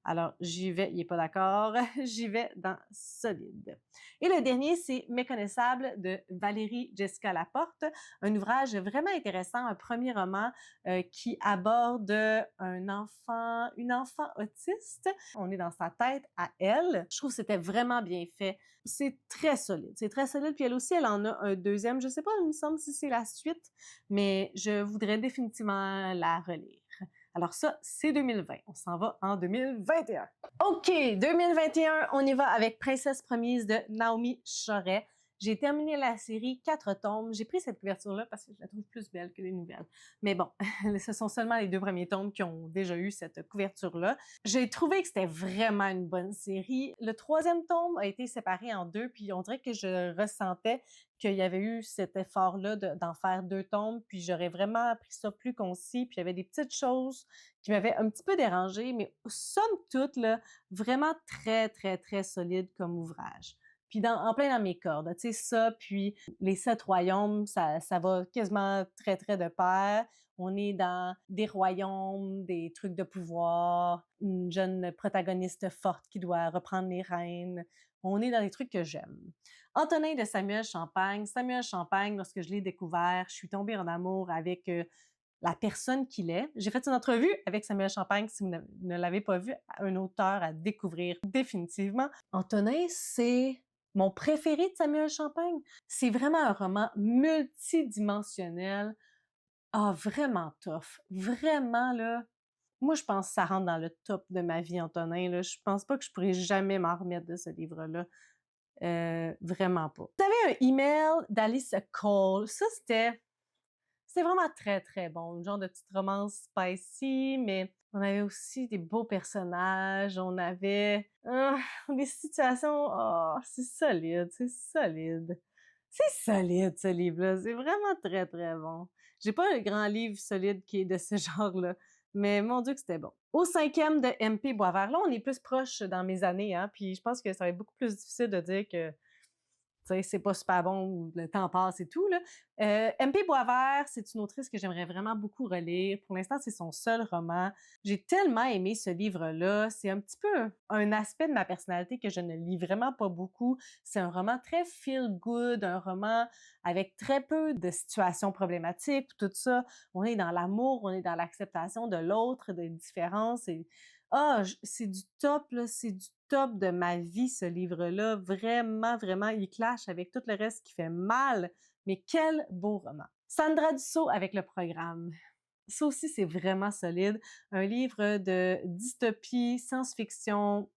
[SPEAKER 1] Alors, j'y vais, il n'est pas d'accord, j'y vais dans solide. Et le dernier, c'est Méconnaissable de Valérie Jessica Laporte, un ouvrage vraiment intéressant, un premier roman qui aborde une enfant autiste. On est dans sa tête à elle. Je trouve que c'était vraiment bien fait. C'est très solide, puis elle aussi, elle en a un deuxième. Je sais pas, il me semble si c'est la suite, mais je voudrais définitivement la relire. Alors ça, c'est 2020. On s'en va en 2021. OK, 2021, on y va avec Princesse promise de Naomi Choret. J'ai terminé la série 4 tomes. J'ai pris cette couverture-là parce que je la trouve plus belle que les nouvelles. Mais bon, ce sont seulement les 2 premiers tomes qui ont déjà eu cette couverture-là. J'ai trouvé que c'était vraiment une bonne série. Le 3e tome a été séparé en 2, puis on dirait que je ressentais qu'il y avait eu cet effort-là d'en faire 2 tomes, puis j'aurais vraiment pris ça plus concis, puis il y avait des petites choses qui m'avaient un petit peu dérangée, mais somme toute, là, vraiment très, très, très solide comme ouvrage. Puis en plein dans mes cordes, tu sais, ça, puis les 7 royaumes, ça va quasiment très, très de pair. On est dans des royaumes, des trucs de pouvoir, une jeune protagoniste forte qui doit reprendre les rênes. On est dans des trucs que j'aime. Antonin de Samuel Champagne. Samuel Champagne, lorsque je l'ai découvert, je suis tombée en amour avec la personne qu'il est. J'ai fait une entrevue avec Samuel Champagne, si vous ne l'avez pas vu, un auteur à découvrir définitivement. Antonin, c'est mon préféré de Samuel Champagne. C'est vraiment un roman multidimensionnel. Ah, vraiment tough. Vraiment, là. Moi, je pense que ça rentre dans le top de ma vie, Antonin. Là. Je pense pas que je pourrais jamais m'en remettre de ce livre-là. Vraiment pas. Vous avez un email d'Alice Cole. Ça, c'était C'était vraiment très, très bon. Une genre de petite romance spicy, mais on avait aussi des beaux personnages, on avait des situations, oh, c'est solide, c'est solide. C'est solide, ce livre-là. C'est vraiment très, très bon. J'ai pas le grand livre solide qui est de ce genre-là, mais mon Dieu que c'était bon. Au 5e de MP Boisvert, là, on est plus proche dans mes années, hein, puis je pense que ça va être beaucoup plus difficile de dire que tu sais, c'est pas super bon ou le temps passe et tout, là. MP Boisvert, c'est une autrice que j'aimerais vraiment beaucoup relire. Pour l'instant, c'est son seul roman. J'ai tellement aimé ce livre-là. C'est un petit peu un aspect de ma personnalité que je ne lis vraiment pas beaucoup. C'est un roman très feel-good, un roman avec très peu de situations problématiques, tout ça. On est dans l'amour, on est dans l'acceptation de l'autre, des différences. Et c'est du top, là, c'est du top de ma vie, ce livre-là. Vraiment, vraiment, il clash avec tout le reste qui fait mal. Mais quel beau roman. Sandra Dussault avec le programme. Ça aussi, c'est vraiment solide. Un livre de dystopie, science-fiction,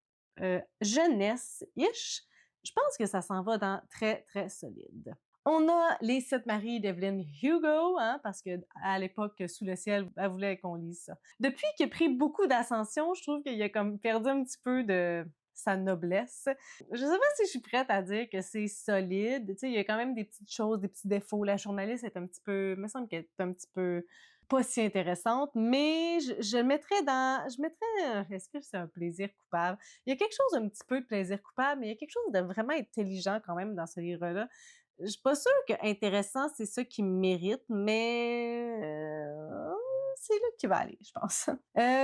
[SPEAKER 1] jeunesse-ish. Je pense que ça s'en va dans très, très solide. On a Les Sept Maris d'Evelyn Hugo, hein, parce que à l'époque, Sous le ciel, elle voulait qu'on lise ça. Depuis qu'il a pris beaucoup d'ascension, je trouve qu'il a comme perdu un petit peu de sa noblesse. Je sais pas si je suis prête à dire que c'est solide. Tu sais, il y a quand même des petites choses, des petits défauts. La journaliste est un petit peu, il me semble qu'elle est un petit peu pas si intéressante, mais je mettrais est-ce que c'est un plaisir coupable? Il y a quelque chose un petit peu de plaisir coupable, mais il y a quelque chose de vraiment intelligent quand même dans ce livre-là. Je suis pas sûre que intéressant, c'est ça qui me mérite, mais c'est là qui va aller, je pense.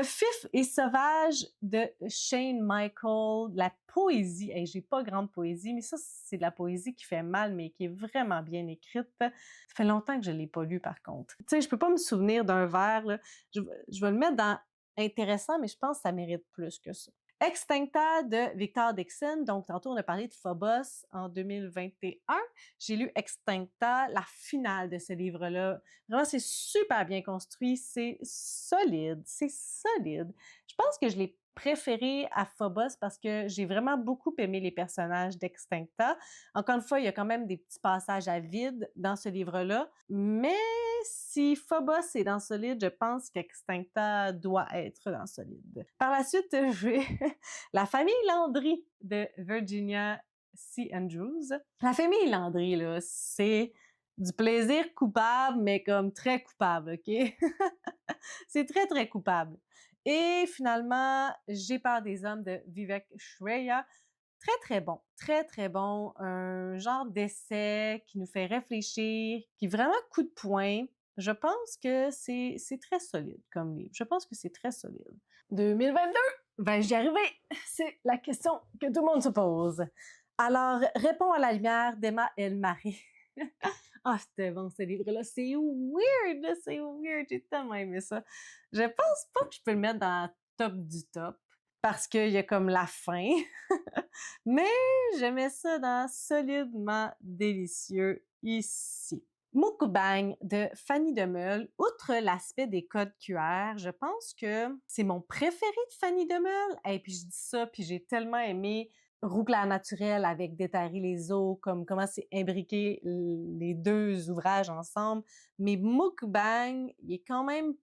[SPEAKER 1] Fif et sauvage de Shane Michael, de la poésie. Hey, j'ai pas grande poésie, mais ça, c'est de la poésie qui fait mal, mais qui est vraiment bien écrite. Ça fait longtemps que je l'ai pas lu, par contre. Tu sais, je peux pas me souvenir d'un vers, là. Je vais le mettre dans intéressant, mais je pense que ça mérite plus que ça. Extincta de Victor Dixon. Donc, tantôt, on a parlé de Phobos en 2021. J'ai lu Extincta, la finale de ce livre-là. Vraiment, c'est super bien construit. C'est solide. C'est solide. Je pense que je l'ai préféré à Phobos parce que j'ai vraiment beaucoup aimé les personnages d'Extincta. Encore une fois, il y a quand même des petits passages à vide dans ce livre-là. Mais si Phobos est dans Solide, je pense qu'Extincta doit être dans Solide. Par la suite, j'ai La famille Landry de Virginia C. Andrews. La famille Landry, là, c'est du plaisir coupable, mais comme très coupable, OK? C'est très, très coupable. Et finalement, J'ai peur des hommes de Vivek Shraya. Très, très bon. Très, très bon. Un genre d'essai qui nous fait réfléchir, qui est vraiment coup de poing. Je pense que c'est très solide comme livre. Je pense que c'est très solide. 2022! Ben, j'y arrivais! C'est la question que tout le monde se pose. Alors, Réponds à la lumière d'Emma El-Marie. Ah, c'était bon ce livre-là. C'est weird, là, c'est weird. J'ai tellement aimé ça. Je pense pas que je peux le mettre dans le top du top parce qu'il y a comme la fin. Mais j'aimais ça dans Solidement délicieux ici. Mukbang de Fanny Demeule. Outre l'aspect des codes QR, je pense que c'est mon préféré de Fanny Demeule. Et puis je dis ça, puis j'ai tellement aimé Roux-Clair naturel avec Déterrer les eaux, comme comment c'est imbriqué les deux ouvrages ensemble. Mais Mukbang, il est quand même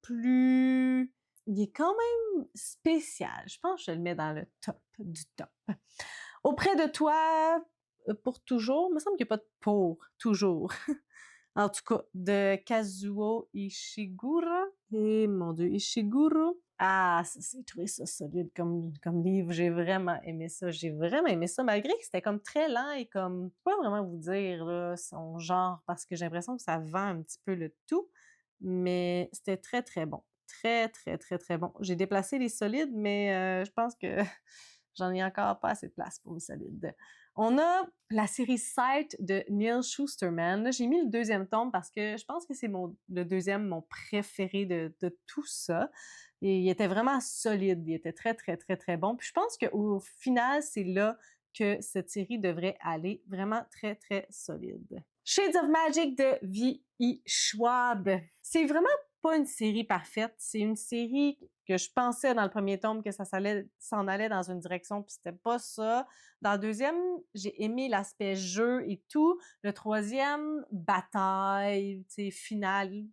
[SPEAKER 1] spécial. Je pense que je le mets dans le top du top. Auprès de toi, pour toujours, il me semble qu'il n'y a pas de pour toujours. En tout cas, de Kazuo Ishiguro. Et mon Dieu, Ishiguro. Ah, j'ai trouvé ça solide comme livre. J'ai vraiment aimé ça. J'ai vraiment aimé ça, malgré que c'était comme très lent et comme, je peux pas vraiment vous dire, là, son genre, parce que j'ai l'impression que ça vend un petit peu le tout. Mais c'était très, très bon. Très, très, très, très bon. J'ai déplacé les solides, mais je pense que j'en ai encore pas assez de place pour mes solides. On a la série Sight de Neil Shusterman. Là, j'ai mis le deuxième tome parce que je pense que c'est le deuxième, mon préféré de tout ça. Et il était vraiment solide. Il était très, très, très, très bon. Puis je pense qu'au final, c'est là que cette série devrait aller. Vraiment très, très solide. Shades of Magic de V.E. Schwab. C'est vraiment pas une série parfaite. C'est une série que je pensais dans le premier tome que ça s'en allait dans une direction, puis c'était pas ça. Dans le deuxième, j'ai aimé l'aspect jeu et tout. Le troisième, bataille, tu sais, finale.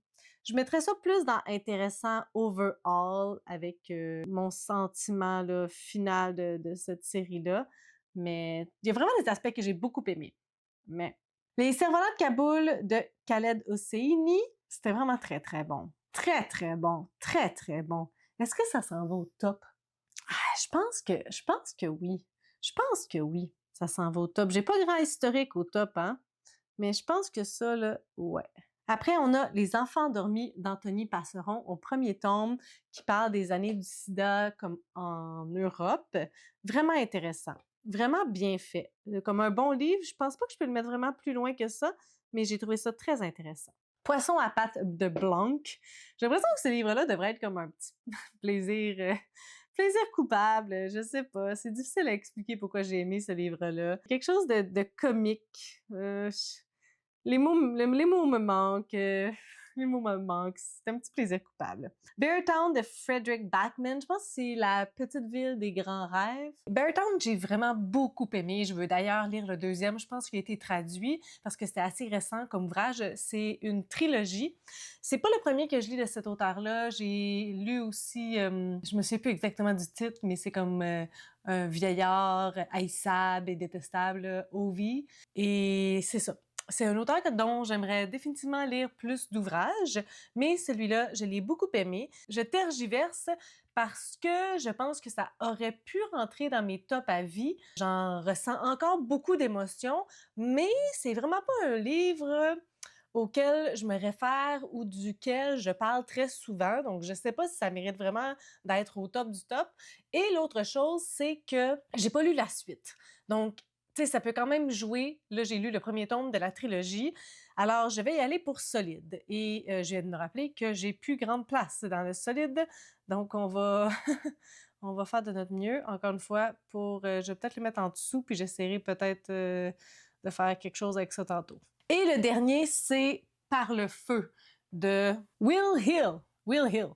[SPEAKER 1] Je mettrais ça plus dans intéressant overall avec mon sentiment là, final de cette série-là. Mais il y a vraiment des aspects que j'ai beaucoup aimés. Mais Les Cerfs-volants de Kaboul de Khaled Hosseini, c'était vraiment très, très bon. Très, très bon. Très, très bon. Est-ce que ça s'en va au top? Ah, je pense que oui. Je pense que oui, ça s'en va au top. J'ai pas grand historique au top, hein? Mais je pense que ça, là, ouais. Après, on a Les Enfants endormis d'Anthony Passeron au premier tome qui parle des années du sida comme en Europe. Vraiment intéressant. Vraiment bien fait. Comme un bon livre, je pense pas que je peux le mettre vraiment plus loin que ça, mais j'ai trouvé ça très intéressant. Poisson à pattes de Blanc. J'ai l'impression que ce livre-là devrait être comme un petit plaisir, plaisir coupable, je sais pas. C'est difficile à expliquer pourquoi j'ai aimé ce livre-là. Quelque chose de comique. Les mots me manquent. Les mots me manquent. C'est un petit plaisir coupable. Beartown de Frederick Backman. Je pense que c'est la petite ville des grands rêves. Beartown, j'ai vraiment beaucoup aimé. Je veux d'ailleurs lire le deuxième. Je pense qu'il a été traduit parce que c'était assez récent comme ouvrage. C'est une trilogie. C'est pas le premier que je lis de cet auteur-là. J'ai lu aussi, je me souviens plus exactement du titre, mais c'est comme un vieillard haïssable et détestable, Ovi. Et c'est ça. C'est un auteur dont j'aimerais définitivement lire plus d'ouvrages, mais celui-là, je l'ai beaucoup aimé. Je tergiverse parce que je pense que ça aurait pu rentrer dans mes tops à vie. J'en ressens encore beaucoup d'émotions, mais c'est vraiment pas un livre auquel je me réfère ou duquel je parle très souvent. Donc, je sais pas si ça mérite vraiment d'être au top du top. Et l'autre chose, c'est que j'ai pas lu la suite. Donc, tu sais, ça peut quand même jouer. Là, j'ai lu le premier tome de la trilogie. Alors, je vais y aller pour solide. Et je viens de me rappeler que j'ai plus grande place dans le solide. Donc, on va, on va faire de notre mieux, encore une fois, pour... je vais peut-être le mettre en dessous, puis j'essaierai peut-être de faire quelque chose avec ça tantôt. Et le dernier, c'est Par le feu de Will Hill. Will Hill.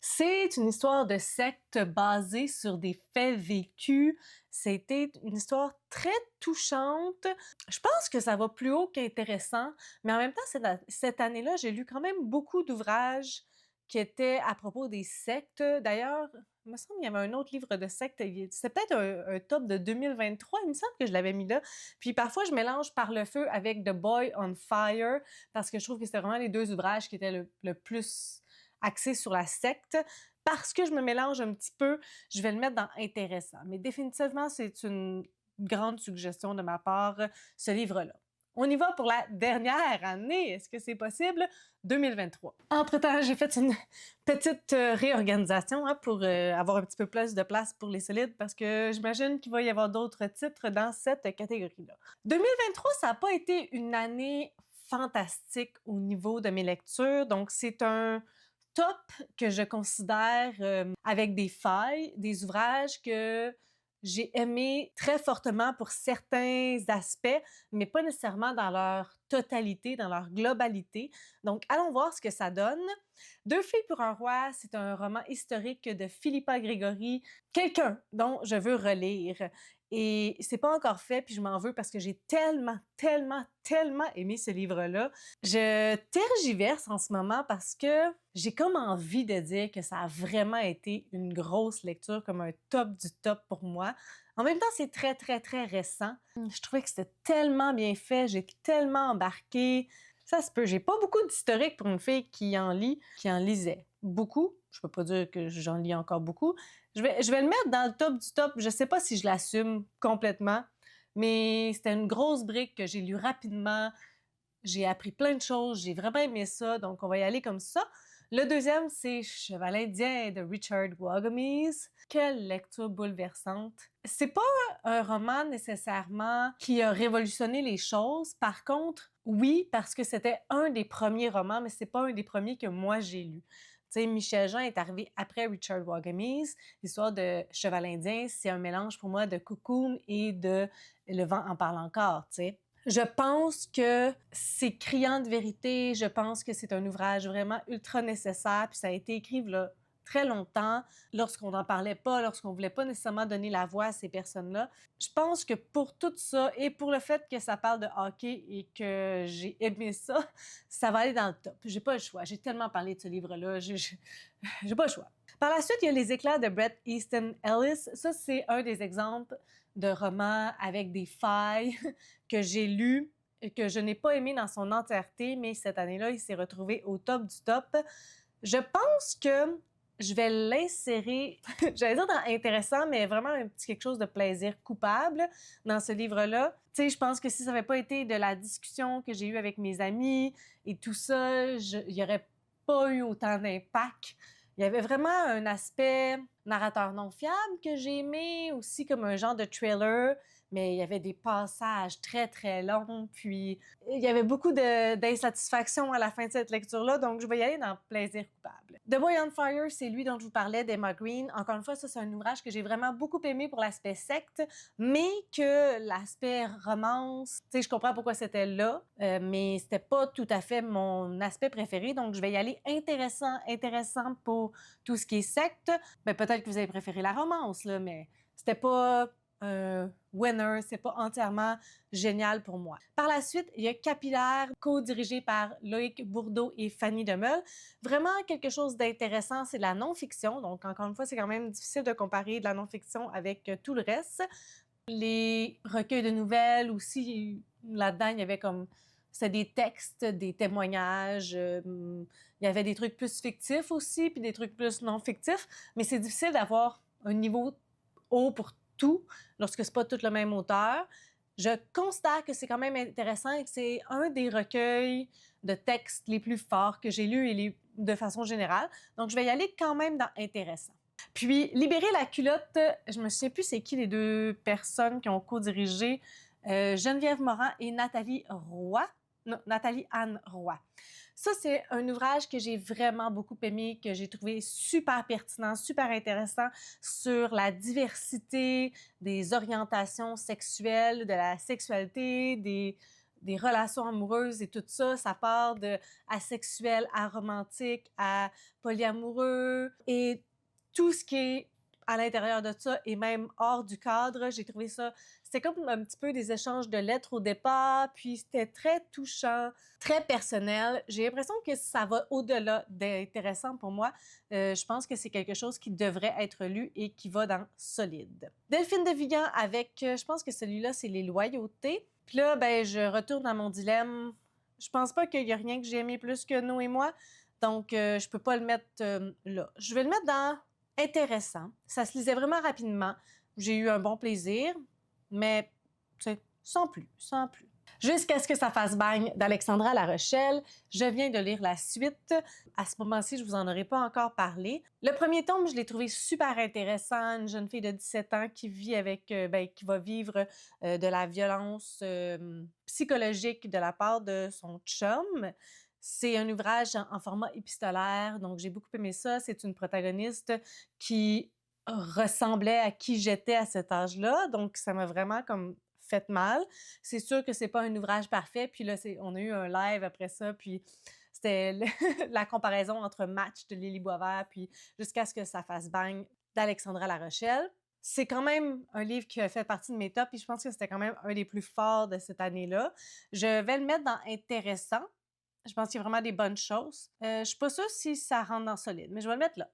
[SPEAKER 1] C'est une histoire de secte basée sur des faits vécus. C'était une histoire très touchante. Je pense que ça va plus haut qu'intéressant, mais en même temps, cette année-là, j'ai lu quand même beaucoup d'ouvrages qui étaient à propos des sectes. D'ailleurs, il me semble qu'il y avait un autre livre de secte. C'était peut-être un top de 2023. Il me semble que je l'avais mis là. Puis parfois, je mélange Par le feu avec The Boy on Fire parce que je trouve que c'était vraiment les deux ouvrages qui étaient le plus axés sur la secte. Parce que je me mélange un petit peu, je vais le mettre dans intéressant. Mais définitivement, c'est une grande suggestion de ma part, ce livre-là. On y va pour la dernière année. Est-ce que c'est possible? 2023. Entre-temps, j'ai fait une petite réorganisation pour avoir un petit peu plus de place pour les solides parce que j'imagine qu'il va y avoir d'autres titres dans cette catégorie-là. 2023, ça n'a pas été une année fantastique au niveau de mes lectures. Donc, c'est un top que je considère avec des failles, des ouvrages que j'ai aimés très fortement pour certains aspects, mais pas nécessairement dans leur totalité, dans leur globalité. Donc, allons voir ce que ça donne. Deux filles pour un roi, c'est un roman historique de Philippa Gregori, quelqu'un dont je veux relire. Et c'est pas encore fait, puis je m'en veux parce que j'ai tellement, tellement, tellement aimé ce livre-là. Je tergiverse en ce moment parce que j'ai comme envie de dire que ça a vraiment été une grosse lecture, comme un top du top pour moi. En même temps, c'est très, très, très récent. Je trouvais que c'était tellement bien fait, j'ai tellement embarquée. Ça se peut. J'ai pas beaucoup d'historique pour une fille qui en lisait beaucoup. Je peux pas dire que j'en lis encore beaucoup. Je vais le mettre dans le top du top. Je sais pas si je l'assume complètement, mais c'était une grosse brique que j'ai lue rapidement. J'ai appris plein de choses. J'ai vraiment aimé ça. Donc, on va y aller comme ça. Le deuxième, c'est Cheval indien de Richard Wagamese. Quelle lecture bouleversante. C'est pas un roman nécessairement qui a révolutionné les choses. Par contre, oui, parce que c'était un des premiers romans, mais c'est pas un des premiers que moi j'ai lu. Tu sais, Michel Jean est arrivé après Richard Wagamese. L'histoire de Cheval indien, c'est un mélange pour moi de Cocoon et de Le vent en parle encore, tu sais. Je pense que c'est criant de vérité. Je pense que c'est un ouvrage vraiment ultra nécessaire. Puis ça a été écrit là très longtemps, lorsqu'on n'en parlait pas, lorsqu'on voulait pas nécessairement donner la voix à ces personnes-là. Je pense que pour tout ça et pour le fait que ça parle de hockey et que j'ai aimé ça, ça va aller dans le top. J'ai pas le choix. J'ai tellement parlé de ce livre-là, j'ai pas le choix. Par la suite, il y a Les éclairs de Bret Easton Ellis. Ça, c'est un des exemples de romans avec des failles que j'ai lus et que je n'ai pas aimé dans son entièreté, mais cette année-là, il s'est retrouvé au top du top. Je pense que je vais l'insérer, j'allais dire dans intéressant, mais vraiment un petit quelque chose de plaisir coupable dans ce livre-là. Tu sais, je pense que si ça n'avait pas été de la discussion que j'ai eue avec mes amis et tout ça, il n'y aurait pas eu autant d'impact. Il y avait vraiment un aspect narrateur non fiable que j'ai aimé, aussi comme un genre de thriller, mais il y avait des passages très, très longs, puis il y avait beaucoup d'insatisfaction à la fin de cette lecture-là, donc je vais y aller dans plaisir coupable. The Boy on Fire, c'est lui dont je vous parlais, d'Emma Green. Encore une fois, ça, c'est un ouvrage que j'ai vraiment beaucoup aimé pour l'aspect secte, mais que l'aspect romance, tu sais, je comprends pourquoi c'était là, mais c'était pas tout à fait mon aspect préféré, donc je vais y aller intéressant pour tout ce qui est secte. Ben, peut-être que vous avez préféré la romance, là, mais c'était pas un winner, c'est pas entièrement génial pour moi. Par la suite, il y a Capillaire, co-dirigé par Loïc Bourdeau et Fanny Demeule. Vraiment quelque chose d'intéressant, c'est de la non-fiction, donc encore une fois, c'est quand même difficile de comparer de la non-fiction avec tout le reste. Les recueils de nouvelles aussi, là-dedans, il y avait comme... C'était des textes, des témoignages, il y avait des trucs plus fictifs aussi, puis des trucs plus non fictifs, mais c'est difficile d'avoir un niveau haut pour tout lorsque c'est pas tout le même auteur. Je constate que c'est quand même intéressant et que c'est un des recueils de textes les plus forts que j'ai lus de façon générale. Donc, je vais y aller quand même dans intéressant. Puis, Libérer la culotte, je me souviens plus c'est qui les deux personnes qui ont co-dirigé, Geneviève Morin et Nathalie Roy. Non, Nathalie Anne Roy. Ça, c'est un ouvrage que j'ai vraiment beaucoup aimé, que j'ai trouvé super pertinent, super intéressant sur la diversité des orientations sexuelles, de la sexualité, des relations amoureuses et tout ça. Ça part de asexuel à romantique, à polyamoureux et tout ce qui est à l'intérieur de ça et même hors du cadre. J'ai trouvé ça... C'était comme un petit peu des échanges de lettres au départ, puis c'était très touchant, très personnel. J'ai l'impression que ça va au-delà d'intéressant pour moi. Je pense que c'est quelque chose qui devrait être lu et qui va dans solide. Delphine de Vigan avec, je pense que celui-là, c'est Les loyautés. Puis là, ben, je retourne dans mon dilemme. Je pense pas qu'il y a rien que j'ai aimé plus que Nous et moi, donc je peux pas le mettre là. Je vais le mettre dans intéressant. Ça se lisait vraiment rapidement. J'ai eu un bon plaisir, mais sans plus. Jusqu'à ce que ça fasse bang d'Alexandra La Rochelle. Je viens de lire la suite. À ce moment-ci, je vous en aurais pas encore parlé. Le premier tome, je l'ai trouvé super intéressant. Une jeune fille de 17 ans qui vit avec, qui va vivre de la violence psychologique de la part de son chum. C'est un ouvrage en format épistolaire, donc j'ai beaucoup aimé ça. C'est une protagoniste qui ressemblait à qui j'étais à cet âge-là, donc ça m'a vraiment comme fait mal. C'est sûr que c'est pas un ouvrage parfait, puis là, on a eu un live après ça, puis c'était la comparaison entre Match de Lily Boisvert, puis Jusqu'à ce que ça fasse bang d'Alexandra La Rochelle. C'est quand même un livre qui a fait partie de mes tops, puis je pense que c'était quand même un des plus forts de cette année-là. Je vais le mettre dans intéressant. Je pense qu'il y a vraiment des bonnes choses. Je suis pas sûre si ça rentre dans solide, mais je vais le mettre là.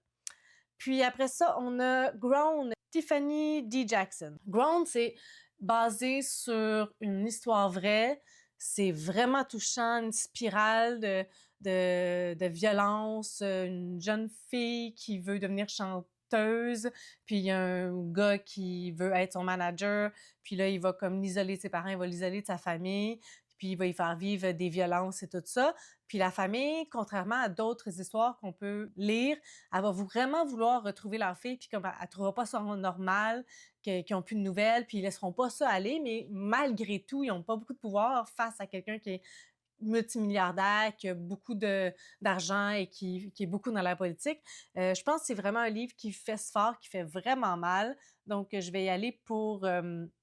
[SPEAKER 1] Puis après ça, on a Grown, Tiffany D. Jackson. Grown, c'est basé sur une histoire vraie. C'est vraiment touchant, une spirale de violence, une jeune fille qui veut devenir chanteuse, puis il y a un gars qui veut être son manager, puis là, il va comme l'isoler de ses parents, il va l'isoler de sa famille, puis il va y faire vivre des violences et tout ça. Puis la famille, contrairement à d'autres histoires qu'on peut lire, elle va vraiment vouloir retrouver leur fille, puis comme elle ne trouvera pas ça normal, qu'ils n'ont plus de nouvelles, puis ils laisseront pas ça aller, mais malgré tout, ils n'ont pas beaucoup de pouvoir face à quelqu'un qui est multimilliardaire, qui a beaucoup d'argent et qui est beaucoup dans la politique. Je pense que c'est vraiment un livre qui fait fort, qui fait vraiment mal, donc je vais y aller pour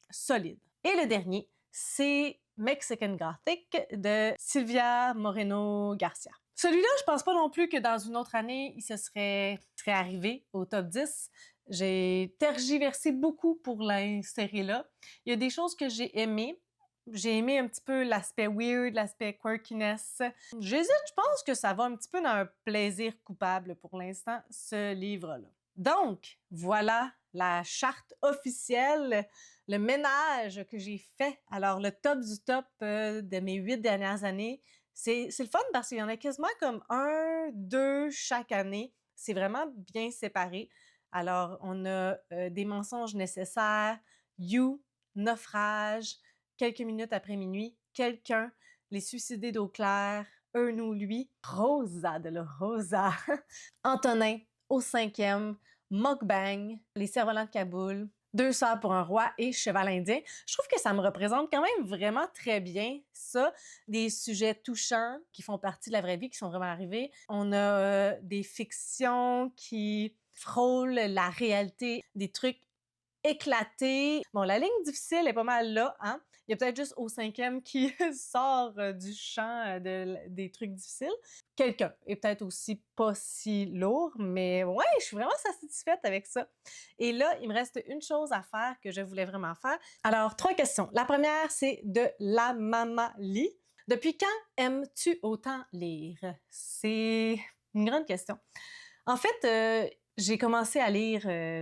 [SPEAKER 1] solide. Et le dernier, c'est Mexican Gothic de Silvia Moreno Garcia. Celui-là, je pense pas non plus que dans une autre année, il serait arrivé au top 10. J'ai tergiversé beaucoup pour l'insérer là. Il y a des choses que j'ai aimées. J'ai aimé un petit peu l'aspect weird, l'aspect quirkiness. J'hésite, je pense que ça va un petit peu dans un plaisir coupable pour l'instant, ce livre-là. Donc, voilà la charte officielle, le ménage que j'ai fait. Alors, le top du top de mes 8 dernières années, c'est le fun parce qu'il y en a quasiment comme un, deux chaque année. C'est vraiment bien séparé. Alors, on a des mensonges nécessaires, You, Naufrage, Quelques minutes après minuit, Quelqu'un, Les suicidés d'eau claire, Un ou lui, Rosa de la Rosa, Antonin, Au cinquième, Mukbang, Les cerfs-volants de Kaboul, Deux sœurs pour un roi et Cheval indien. Je trouve que ça me représente quand même vraiment très bien ça, des sujets touchants qui font partie de la vraie vie, qui sont vraiment arrivés. On a des fictions qui frôlent la réalité, des trucs éclatés. Bon, la ligne difficile est pas mal là, hein? Il y a peut-être juste au cinquième qui sort du champ des trucs difficiles. Quelqu'un est peut-être aussi pas si lourd, mais ouais, je suis vraiment satisfaite avec ça. Et là, il me reste une chose à faire que je voulais vraiment faire. Alors, 3 questions. La première, c'est de la maman lit. Depuis quand aimes-tu autant lire? C'est une grande question. En fait, j'ai commencé à lire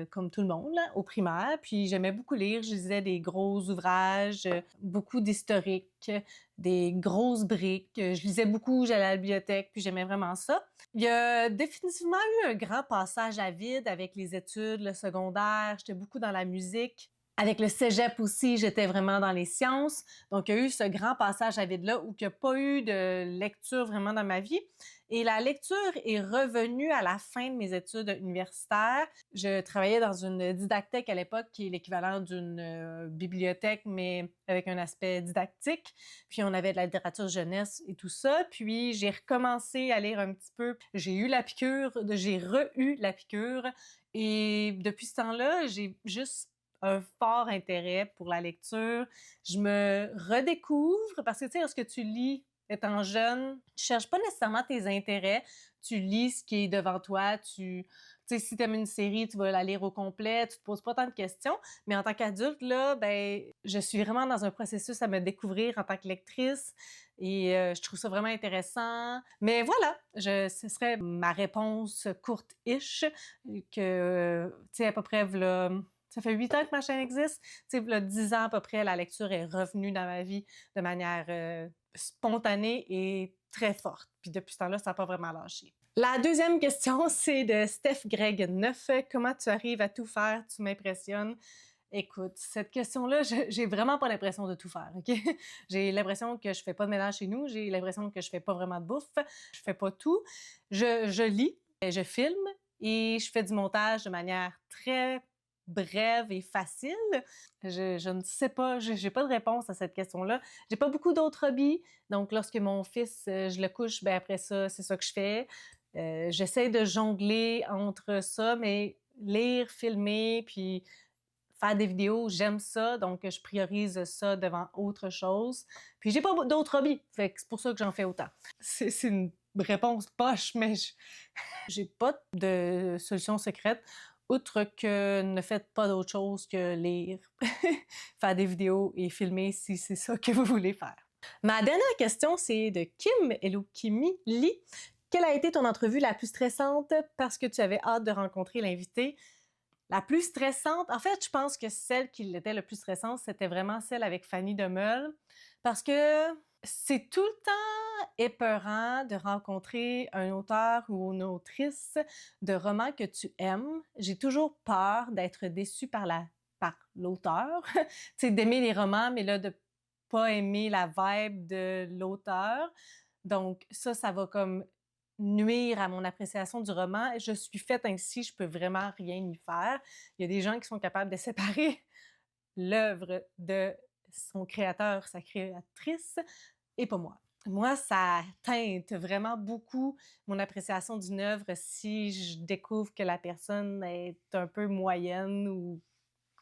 [SPEAKER 1] comme tout le monde, là, au primaire, puis j'aimais beaucoup lire. Je lisais des gros ouvrages, beaucoup d'historiques, des grosses briques. Je lisais beaucoup, j'allais à la bibliothèque, puis j'aimais vraiment ça. Il y a définitivement eu un grand passage à vide avec les études, le secondaire. J'étais beaucoup dans la musique. Avec le cégep aussi, j'étais vraiment dans les sciences. Donc, il y a eu ce grand passage à vide-là où il n'y a pas eu de lecture vraiment dans ma vie. Et la lecture est revenue à la fin de mes études universitaires. Je travaillais dans une didactèque à l'époque, qui est l'équivalent d'une bibliothèque, mais avec un aspect didactique. Puis on avait de la littérature jeunesse et tout ça. Puis j'ai recommencé à lire un petit peu. J'ai eu la piqûre, j'ai re-eu la piqûre. Et depuis ce temps-là, j'ai juste un fort intérêt pour la lecture. Je me redécouvre parce que, tu sais, lorsque tu lis étant jeune, tu cherches pas nécessairement tes intérêts, tu lis ce qui est devant toi, tu sais, si tu aimes une série, tu vas la lire au complet, tu te poses pas tant de questions, mais en tant qu'adulte, là, ben, je suis vraiment dans un processus à me découvrir en tant que lectrice et je trouve ça vraiment intéressant. Mais voilà, ce serait ma réponse courte-ish que, tu sais, à peu près, là, ça fait 8 ans que ma chaîne existe. Tu sais, là, 10 ans à peu près, la lecture est revenue dans ma vie de manière spontanée et très forte. Puis depuis ce temps-là, ça n'a pas vraiment lâché. La deuxième question, c'est de Steph Greg 9. Comment tu arrives à tout faire? Tu m'impressionnes. Écoute, cette question-là, j'ai vraiment pas l'impression de tout faire, OK? J'ai l'impression que je fais pas de ménage chez nous, j'ai l'impression que je fais pas vraiment de bouffe, je fais pas tout. Je lis, je filme et je fais du montage de manière très brève et facile. Je ne sais pas, j'ai pas de réponse à cette question-là. J'ai pas beaucoup d'autres hobbies, donc lorsque mon fils, je le couche, ben après ça, c'est ça que je fais. J'essaie de jongler entre ça, mais lire, filmer, puis faire des vidéos, j'aime ça, donc je priorise ça devant autre chose. Puis j'ai pas d'autres hobbies, fait que c'est pour ça que j'en fais autant. C'est une réponse poche, mais j'ai pas de solution secrète, outre que ne faites pas d'autre chose que lire, faire des vidéos et filmer si c'est ça que vous voulez faire. Ma dernière question, c'est de Kim Elokimi Lee. Quelle a été ton entrevue la plus stressante parce que tu avais hâte de rencontrer l'invité? La plus stressante, en fait, je pense que celle qui était le plus stressante, c'était vraiment celle avec Fanny Demeule, parce que c'est tout le temps épeurant de rencontrer un auteur ou une autrice de romans que tu aimes. J'ai toujours peur d'être déçue par l'auteur, tu sais, d'aimer les romans, mais là, de pas aimer la vibe de l'auteur. Donc ça va comme nuire à mon appréciation du roman. Je suis faite ainsi, je peux vraiment rien y faire. Il y a des gens qui sont capables de séparer l'œuvre de son créateur, sa créatrice, et pas moi. Moi, ça teinte vraiment beaucoup mon appréciation d'une œuvre si je découvre que la personne est un peu moyenne ou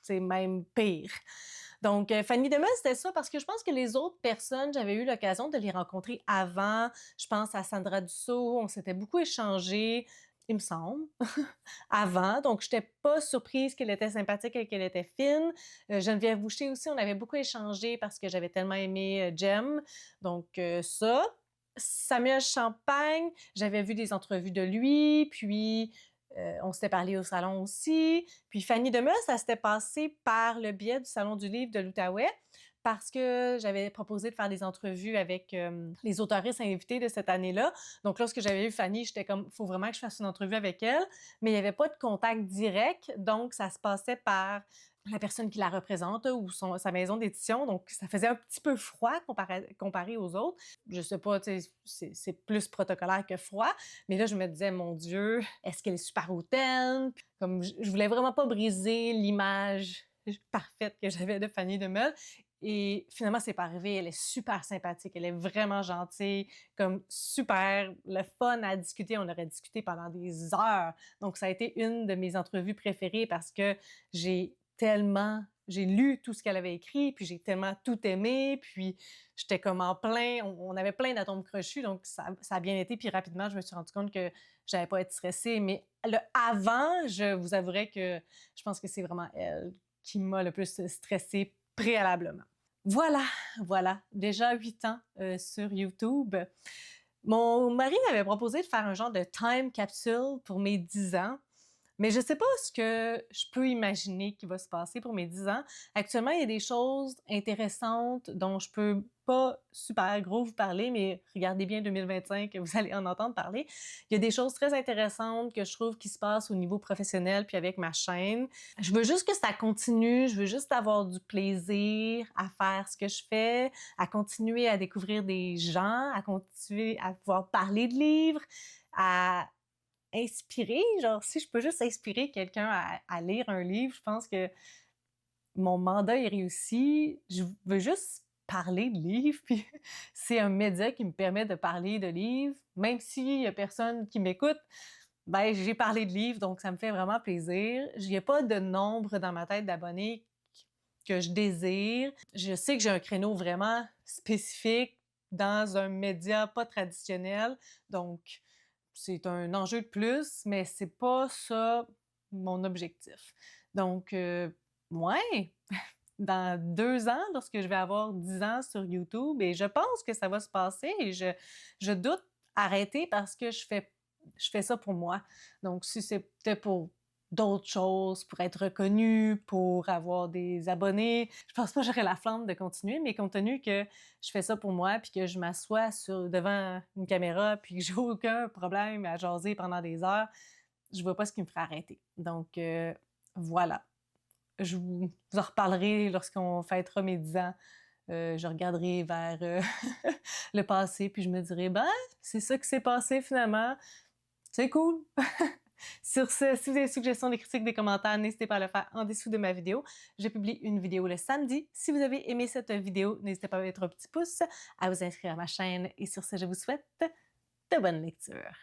[SPEAKER 1] c'est même pire. Donc, Fanny Demel, c'était ça parce que je pense que les autres personnes, j'avais eu l'occasion de les rencontrer avant. Je pense à Sandra Dussault, on s'était beaucoup échangé, il me semble, avant. Donc, je n'étais pas surprise qu'elle était sympathique et qu'elle était fine. Geneviève Boucher aussi, on avait beaucoup échangé parce que j'avais tellement aimé Jem. Donc, ça. Samuel Champagne, j'avais vu des entrevues de lui, puis on s'était parlé au salon aussi. Puis Fanny Demel, ça s'était passé par le biais du Salon du livre de l'Outaouais parce que j'avais proposé de faire des entrevues avec les autoristes invités de cette année-là. Donc, lorsque j'avais vu Fanny, j'étais comme, il faut vraiment que je fasse une entrevue avec elle. Mais il n'y avait pas de contact direct, donc ça se passait par la personne qui la représente ou sa maison d'édition. Donc, ça faisait un petit peu froid comparé aux autres. Je sais pas, tu sais, c'est plus protocolaire que froid. Mais là, je me disais, mon Dieu, est-ce qu'elle est super hautaine? Comme, je voulais vraiment pas briser l'image parfaite que j'avais de Fanny Demel. Et finalement, c'est pas arrivé. Elle est super sympathique. Elle est vraiment gentille, comme super, le fun à discuter. On aurait discuté pendant des heures. Donc, ça a été une de mes entrevues préférées parce que j'ai lu tout ce qu'elle avait écrit, puis j'ai tellement tout aimé, puis j'étais comme en plein, on avait plein d'atomes crochus, donc ça a bien été, puis rapidement, je me suis rendu compte que j'allais pas être stressée, mais le avant, je vous avouerai que je pense que c'est vraiment elle qui m'a le plus stressée préalablement. Voilà, déjà 8 ans sur YouTube. Mon mari m'avait proposé de faire un genre de time capsule pour mes 10 ans. Mais je sais pas ce que je peux imaginer qui va se passer pour mes 10 ans. Actuellement, il y a des choses intéressantes dont je peux pas super gros vous parler, mais regardez bien 2025, vous allez en entendre parler. Il y a des choses très intéressantes que je trouve qui se passent au niveau professionnel puis avec ma chaîne. Je veux juste que ça continue, je veux juste avoir du plaisir à faire ce que je fais, à continuer à découvrir des gens, à continuer à pouvoir parler de livres, à inspirer, genre si je peux juste inspirer quelqu'un à lire un livre, je pense que mon mandat est réussi. Je veux juste parler de livres, puis c'est un média qui me permet de parler de livres. Même s'il y a personne qui m'écoute, ben j'ai parlé de livres, donc ça me fait vraiment plaisir. Il n'y a pas de nombre dans ma tête d'abonnés que je désire. Je sais que j'ai un créneau vraiment spécifique dans un média pas traditionnel, donc c'est un enjeu de plus, mais c'est pas ça mon objectif. Donc, ouais, dans 2 ans, lorsque je vais avoir 10 ans sur YouTube, et je pense que ça va se passer, et je doute arrêter parce que je fais ça pour moi. Donc, si c'était pour d'autres choses, pour être reconnue, pour avoir des abonnés, je pense pas que j'aurais la flamme de continuer, mais compte tenu que je fais ça pour moi, puis que je m'assois devant une caméra, puis que j'ai aucun problème à jaser pendant des heures, je vois pas ce qui me ferait arrêter. Donc, voilà. Je vous en reparlerai lorsqu'on fêtera mes 10 ans. Je regarderai vers le passé, puis je me dirai, ben, c'est ça qui s'est passé finalement. C'est cool. Sur ce, si vous avez des suggestions, des critiques, des commentaires, n'hésitez pas à le faire en dessous de ma vidéo. Je publie une vidéo le samedi. Si vous avez aimé cette vidéo, n'hésitez pas à mettre un petit pouce, à vous inscrire à ma chaîne. Et sur ce, je vous souhaite de bonnes lectures.